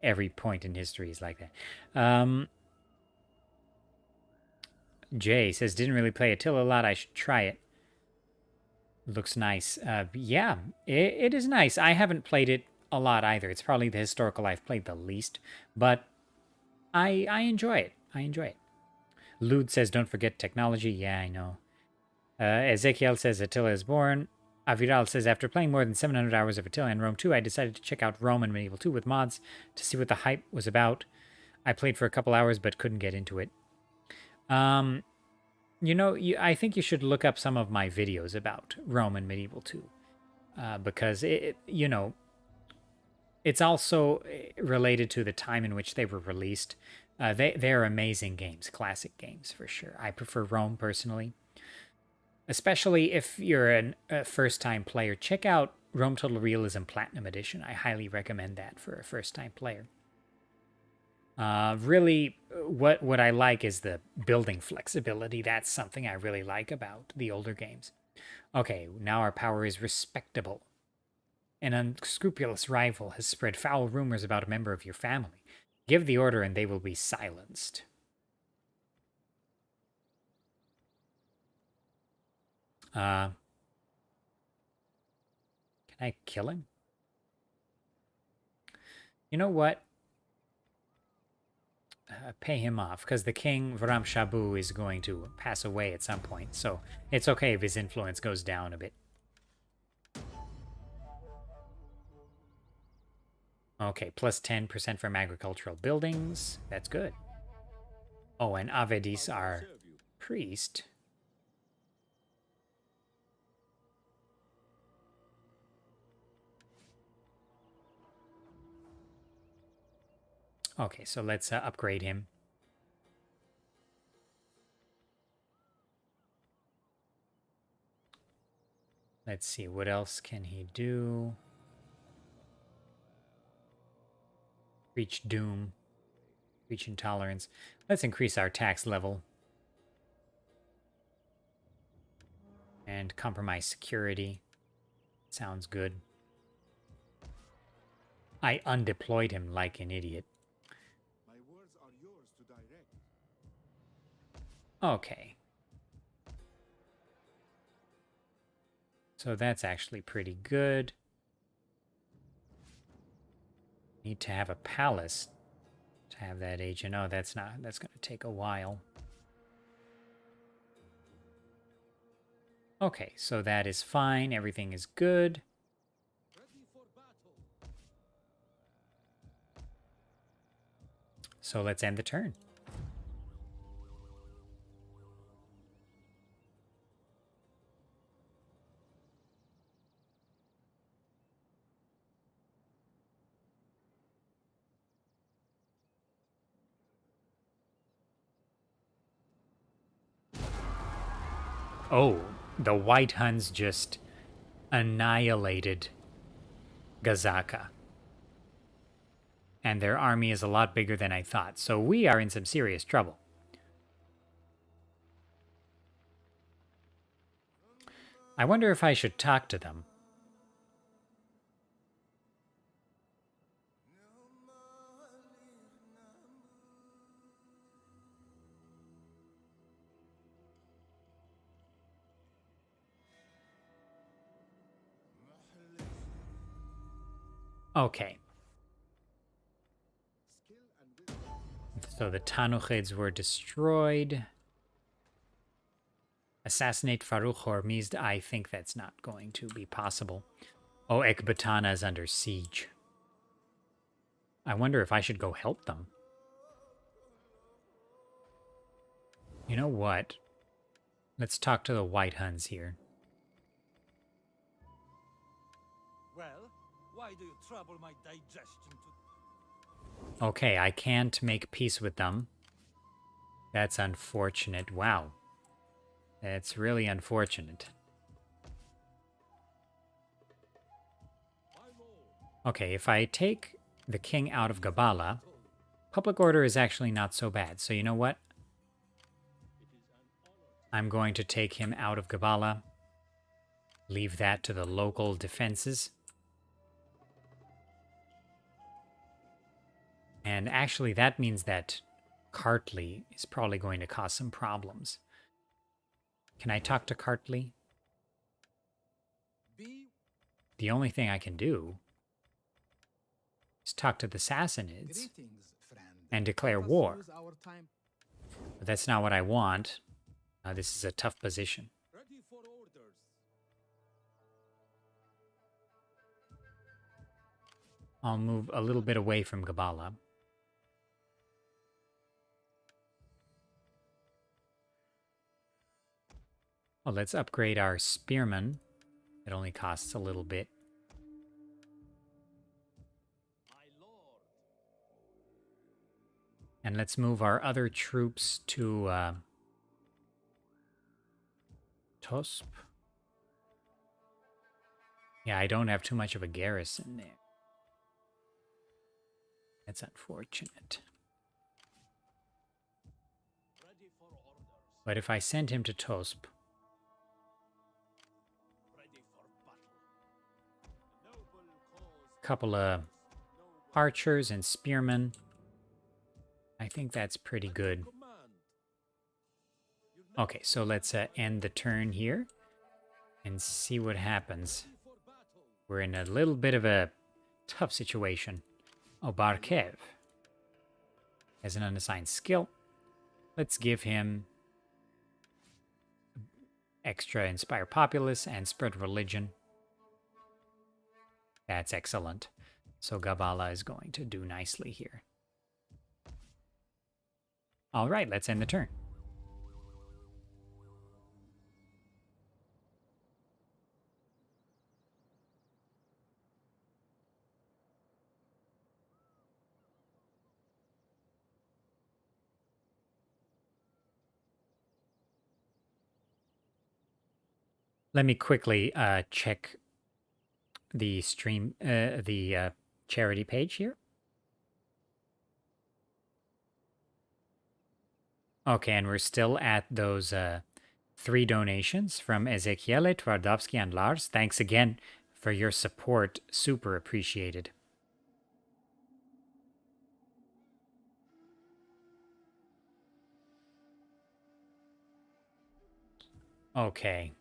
every point in history is like that. Jay says, didn't really play Attila a lot. I should try it. Looks nice. Yeah, it is nice. I haven't played it a lot either. It's probably the historical I've played the least, but I enjoy it. I enjoy it. Lude says, don't forget technology. Yeah, I know. Ezekiel says, Attila is born. Aviral says, after playing more than 700 hours of Attila and Rome 2, I decided to check out Rome and Medieval 2 with mods to see what the hype was about. I played for a couple hours, but couldn't get into it. You know, I think you should look up some of my videos about Rome and Medieval 2. Because, you know, it's also related to the time in which they were released. They're amazing games, classic games for sure. I prefer Rome personally. Especially if you're a first-time player. Check out Rome Total Realism Platinum Edition. I highly recommend that for a first-time player. Really, what I like is the building flexibility. That's something I really like about the older games. Okay, now our power is respectable. An unscrupulous rival has spread foul rumors about a member of your family. Give the order and they will be silenced. Can I kill him? You know what? pay him off, because the king, Vram Shabu, is going to pass away at some point, so it's okay if his influence goes down a bit. Okay, plus 10% from agricultural buildings. That's good. Oh, and Avedis, our priest. Okay, so let's upgrade him. Let's see, what else can he do? Reach doom. Reach intolerance. Let's increase our tax level. And compromise security. Sounds good. I undeployed him like an idiot. My words are yours to direct. Okay. So that's actually pretty good. Need to have a palace to have that agent. Oh, that's going to take a while. Okay, so that is fine. Everything is good. Ready for battle. So let's end the turn. Oh, the White Huns just annihilated Gazaka. And their army is a lot bigger than I thought. So we are in some serious trouble. I wonder if I should talk to them. Okay. So the Tanuchids were destroyed. Assassinate Farukh Hormizd. I think that's not going to be possible. Oh, Ekbatana is under siege. I wonder if I should go help them. You know what? Let's talk to the White Huns here. Well, why do you trouble my digestion to... Okay, I can't make peace with them. That's unfortunate. Wow. That's really unfortunate. Okay, if I take the king out of Gabala, public order is actually not so bad. So you know what? I'm going to take him out of Gabala. Leave that to the local defenses. And actually, that means that Kartli is probably going to cause some problems. Can I talk to Kartli? The only thing I can do is talk to the Sassanids and declare war. But that's not what I want. This is a tough position. Ready for orders. I'll move a little bit away from Gabala. Well, let's upgrade our spearmen. It only costs a little bit. And let's move our other troops to Tosp. Yeah, I don't have too much of a garrison there. That's unfortunate. But if I send him to Tosp, a couple of archers and spearmen, I think that's pretty good. Okay, so let's end the turn here and see what happens. We're in a little bit of a tough situation. Oh, Barkev. As an unassigned skill, let's give him extra Inspire Populace and Spread Religion. That's excellent. So Gabala is going to do nicely here. All right, let's end the turn. Let me quickly check the stream, the charity page here. Okay, and we're still at those 3 donations from Ezekiele, Twardowski, and Lars. Thanks again for your support. Super appreciated. Okay.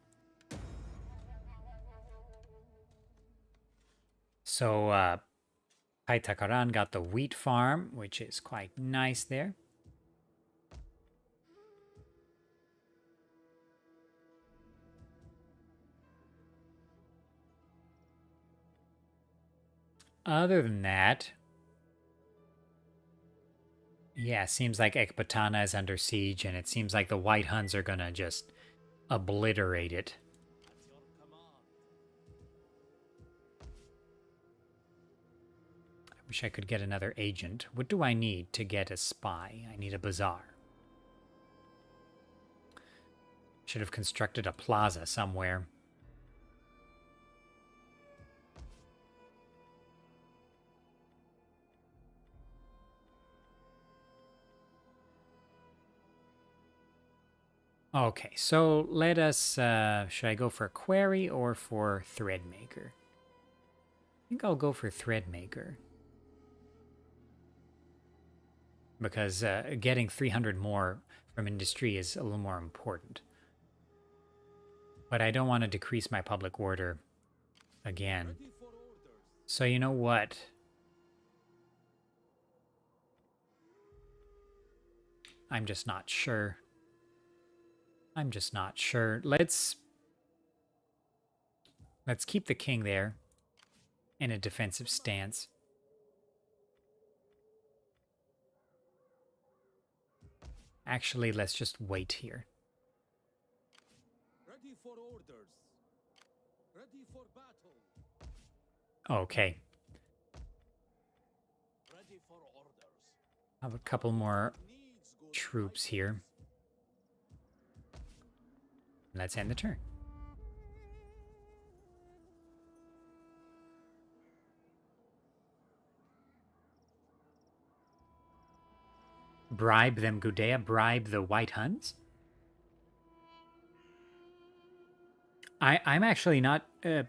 So Paitakaran got the wheat farm, which is quite nice there. Other than that, yeah, seems like Ekbatana is under siege, and it seems like the White Huns are gonna just obliterate it. At your command. I wish I could get another agent. What do I need to get a spy? I need a bazaar. Should have constructed a plaza somewhere. Okay, so let us, should I go for Query or for Threadmaker? I think I'll go for Threadmaker. Because getting 300 more from industry is a little more important. But I don't want to decrease my public order again. Ready for orders. So you know what? I'm just not sure. Let's keep the king there in a defensive stance. Actually, let's just wait here. Ready for orders. Ready for battle. Okay. Ready for orders. I have a couple more Needs good troops fighters. here. Let's end the turn. Bribe them, Gudea. Bribe the White Huns. I'm actually not. I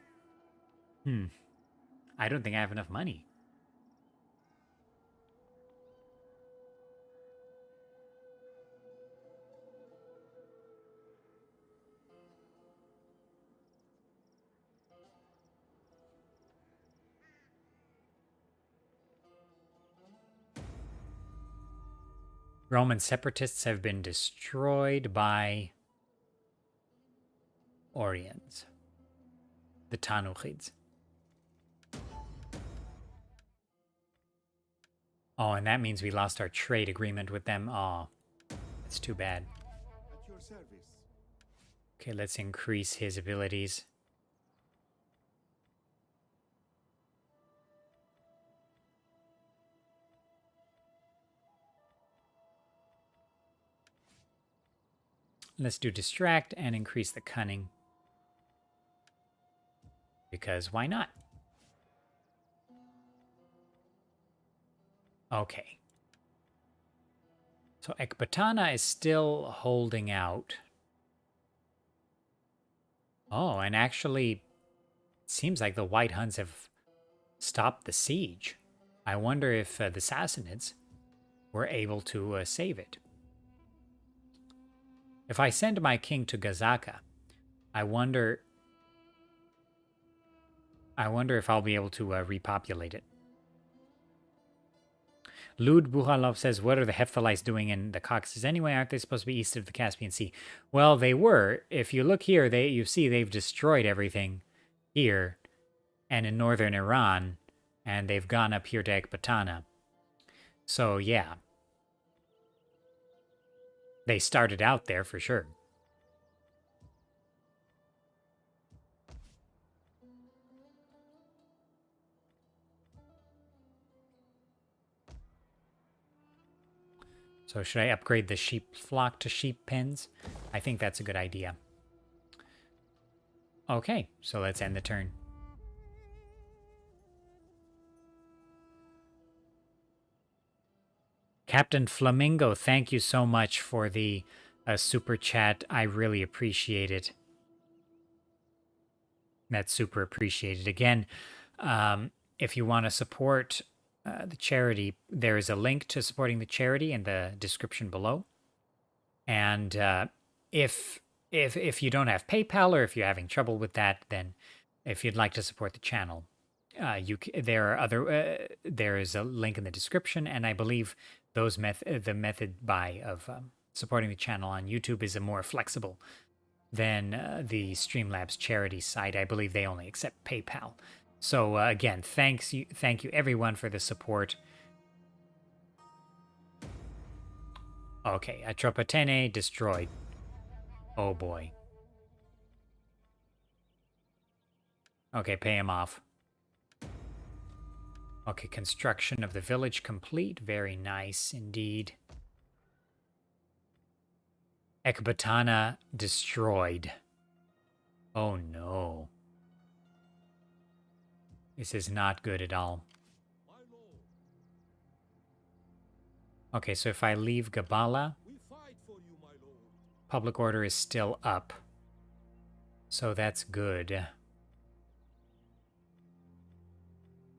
don't think I have enough money. Roman separatists have been destroyed by Orions, the Tanuchids. Oh, and that means we lost our trade agreement with them. Oh, that's too bad. At your service. Okay, let's increase his abilities. Let's do distract and increase the cunning. Because why not? Okay. So Ekbatana is still holding out. Oh, and actually, it seems like the White Huns have stopped the siege. I wonder if the Sassanids were able to save it. If I send my king to Gazaka, I wonder if I'll be able to repopulate it. Lud Buhalov says, what are the Hephthalites doing in the Caucasus anyway? Aren't they supposed to be east of the Caspian Sea? Well, they were. If you look here, you see they've destroyed everything here and in northern Iran, and they've gone up here to Ekbatana. So, yeah. They started out there for sure. So should I upgrade the sheep flock to sheep pens? I think that's a good idea. Okay, so let's end the turn. Captain Flamingo, thank you so much for the super chat. I really appreciate it. That's super appreciated. Again, if you want to support the charity, there is a link to supporting the charity in the description below. And if you don't have PayPal, or if you're having trouble with that, then if you'd like to support the channel, there is a link in the description, and I believe the method of supporting the channel on YouTube is a more flexible than the Streamlabs charity site. I believe they only accept PayPal. So again, thank you everyone for the support. Okay, Atropatene destroyed. Oh boy. Okay, pay him off. Okay, construction of the village complete. Very nice indeed. Ekbatana destroyed. Oh no. This is not good at all. Okay, so if I leave Gabala, public order is still up. So that's good.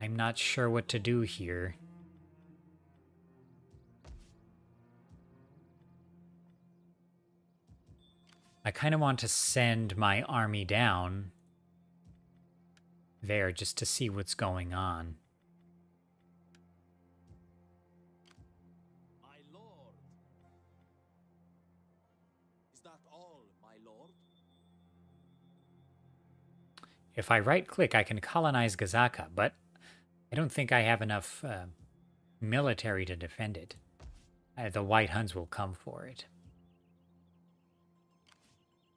I'm not sure what to do here. I kind of want to send my army down there just to see what's going on. My lord. Is that all, my lord? If I right-click, I can colonize Gazaka, but I don't think I have enough military to defend it. The White Huns will come for it.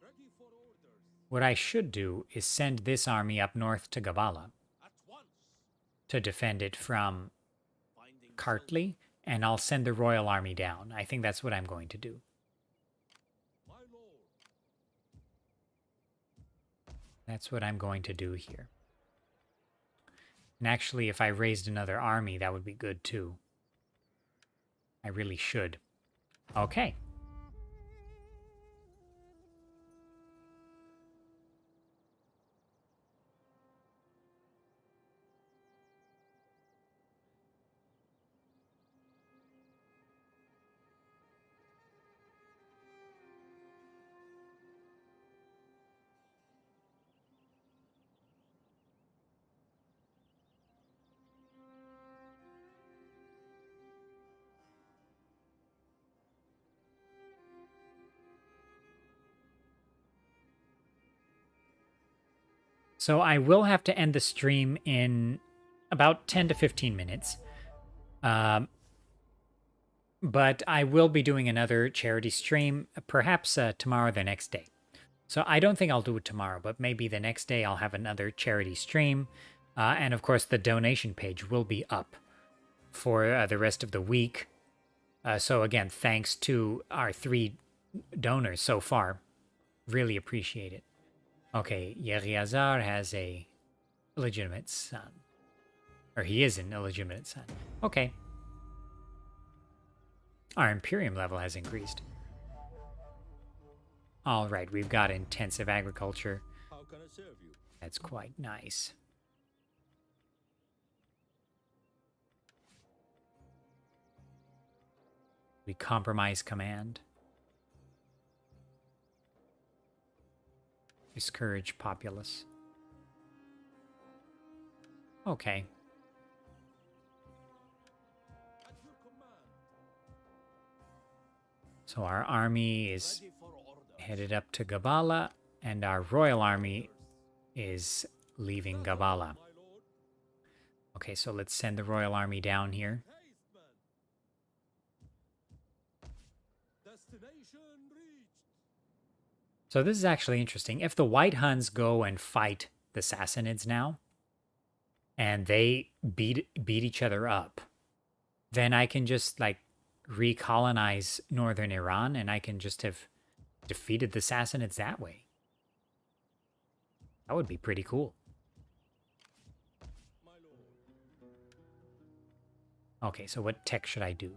Ready for orders. What I should do is send this army up north to Gabala At once. to defend it from Finding Kartli, and I'll send the Royal Army down. I think that's what I'm going to do. my lord. That's what I'm going to do here. And actually, if I raised another army, that would be good too. I really should. Okay. So I will have to end the stream in about 10 to 15 minutes. But I will be doing another charity stream, perhaps tomorrow or the next day. So I don't think I'll do it tomorrow, but maybe the next day I'll have another charity stream. And of course, the donation page will be up for the rest of the week. So again, thanks to our 3 donors so far. Really appreciate it. Okay, Yeriazar has a illegitimate son. Or he is an illegitimate son. Okay. Our Imperium level has increased. Alright, we've got intensive agriculture. How can I serve you? That's quite nice. We compromise command. Discourage populace. Okay. At your command. So our army is Ready for orders. headed up to Gabala, and our royal army is leaving Gabala. My lord. Okay, so let's send the royal army down here. Haste, men. Destination reached. So this is actually interesting. If the White Huns go and fight the Sassanids now, and they beat each other up, then I can just like recolonize northern Iran, and I can just have defeated the Sassanids that way. That would be pretty cool. My lord. Okay, so what tech should I do?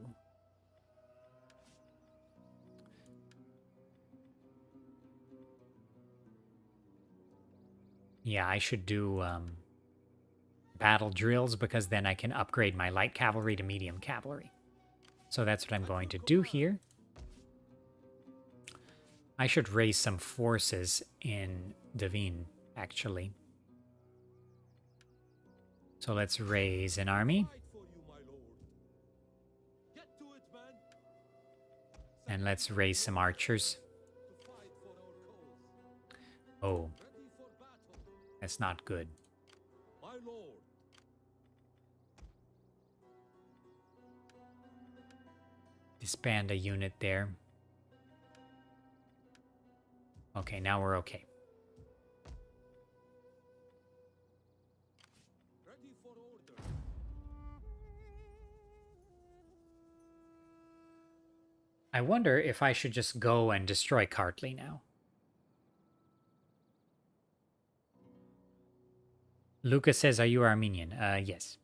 Yeah, I should do battle drills, because then I can upgrade my light cavalry to medium cavalry. So that's what I'm going to do here. I should raise some forces in Davin, actually. So let's raise an army. Fight for you, my lord. Get to it, men. And let's raise some archers. To fight for our cause. Oh, Ready for battle. that's not good. My lord. Disband a unit there. Okay, now we're okay. Ready for order. I wonder if I should just go and destroy Kartli now. Lucas says, are you Armenian? Yes.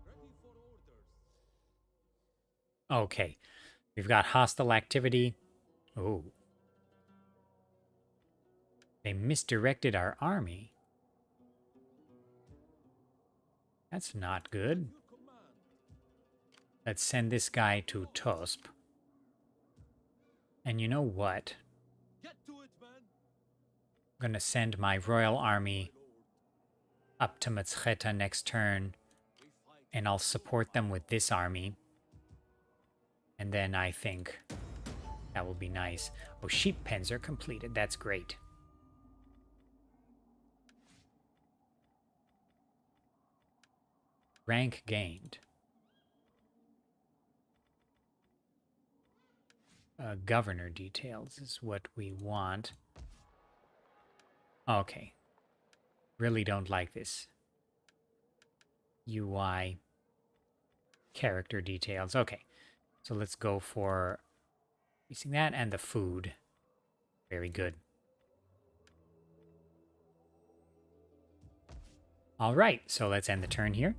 Ready for orders. Okay. We've got hostile activity. Oh. They misdirected our army. That's not good. Your command. Let's send this guy to Tosp. And you know what? Get to it, men. I'm going to send my royal army up to Matscheta next turn, We fight. and I'll support them with this army. And then I think that will be nice. Oh, sheep pens are completed. That's great. Rank gained. Governor details is what we want. Okay. Really don't like this. UI. Character details. Okay. So let's go for using that and the food. Very good. All right. So let's end the turn here.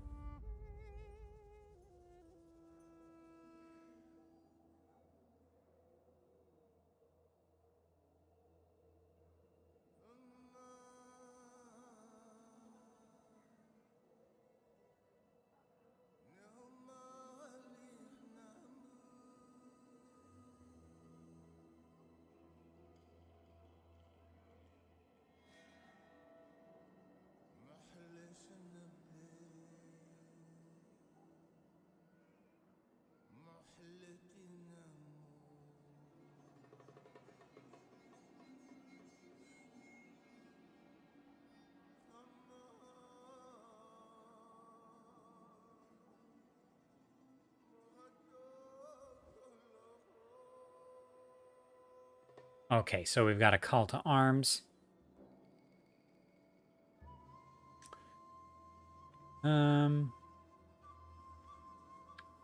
Okay, so we've got a call to arms.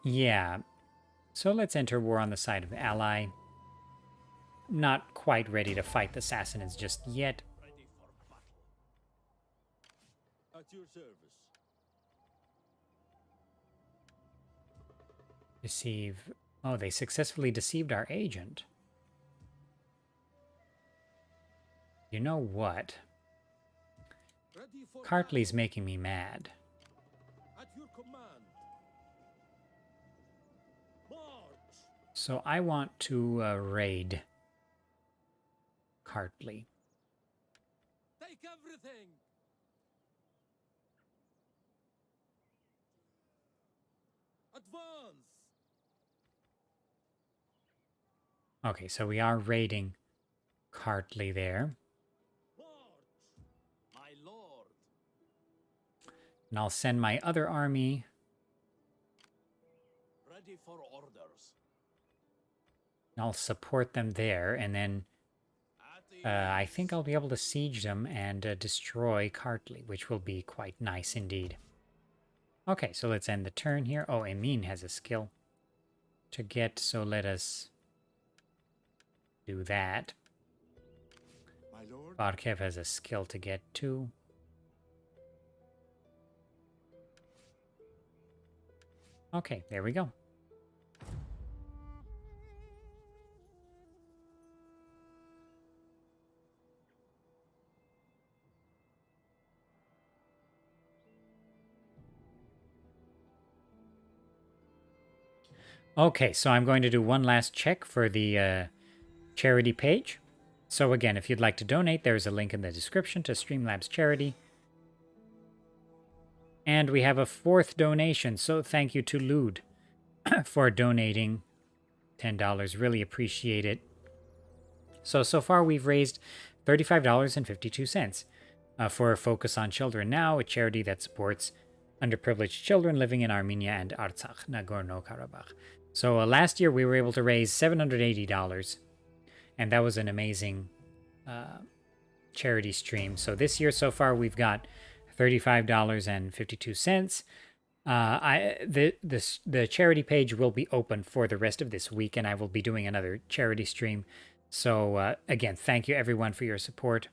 Yeah. So let's enter war on the side of the ally. Not quite ready to fight the Sassanids just yet. Ready for battle. At your service. Deceive. Oh, they successfully deceived our agent. You know what? Ready for Cartley's battle. making me mad. At your command. March. So I want to raid Cartley. Take everything. Advance. Okay, so we are raiding Cartley there. March. My lord. And I'll send my other army. Ready for orders. And I'll support them there. And then I think I'll be able to siege them and destroy Cartley, which will be quite nice indeed. Okay, so let's end the turn here. Oh, Emin has a skill to get, so let us do that. My lord. Barkev has a skill to get too. Okay, there we go. Okay, so I'm going to do one last check for the charity page. So again, if you'd like to donate, there's a link in the description to Streamlabs Charity. And we have a fourth donation, so thank you to Lude for donating $10. Really appreciate it. So far we've raised $35.52 for Focus on Children Now, a charity that supports underprivileged children living in Armenia and Artsakh, Nagorno-Karabakh. So last year we were able to raise $780, and that was an amazing charity stream. So this year so far we've got $35.52. The charity page will be open for the rest of this week, and I will be doing another charity stream. So again, thank you everyone for your support.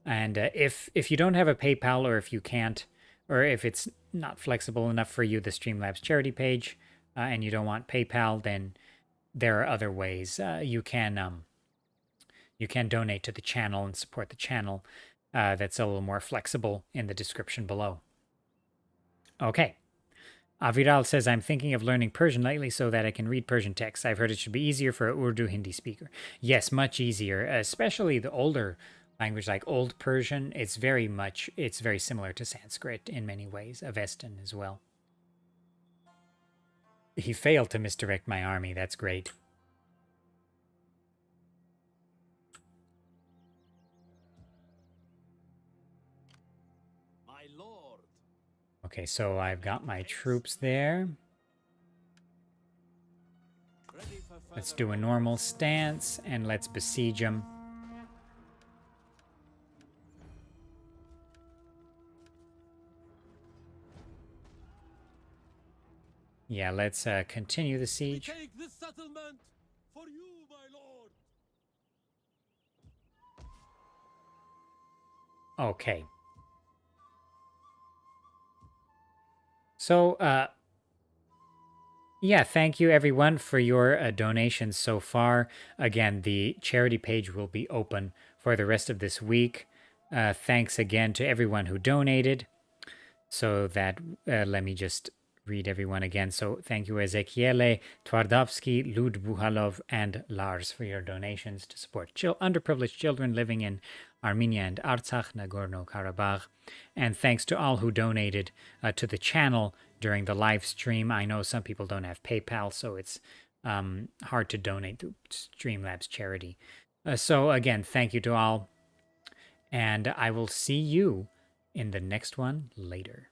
And if you don't have a PayPal, or if you can't, or if it's not flexible enough for you, the Streamlabs charity page, and you don't want PayPal, then there are other ways. You can donate to the channel and support the channel. That's a little more flexible in the description below. Okay. Aviral says, I'm thinking of learning Persian lately so that I can read Persian texts. I've heard it should be easier for an Urdu Hindi speaker. Yes, much easier, especially the older language like Old Persian. It's very similar to Sanskrit in many ways, Avestan as well. He failed to misdirect my army. That's great. My lord. Okay, so I've got my troops there. Ready for Let's further do a normal stance and let's besiege them. Yeah, let's continue the We siege. take this settlement for you, my lord. Okay. So, yeah, thank you everyone for your donations so far. Again, the charity page will be open for the rest of this week. Thanks again to everyone who donated. So that, let me just read everyone again. So thank you Ezekiele, Twardowski, Lud Buhalov, and Lars for your donations to support underprivileged children living in Armenia and Artsakh, Nagorno-Karabakh. And thanks to all who donated to the channel during the live stream. I know some people don't have PayPal, so it's hard to donate through Streamlabs charity. So again, thank you to all. And I will see you in the next one later.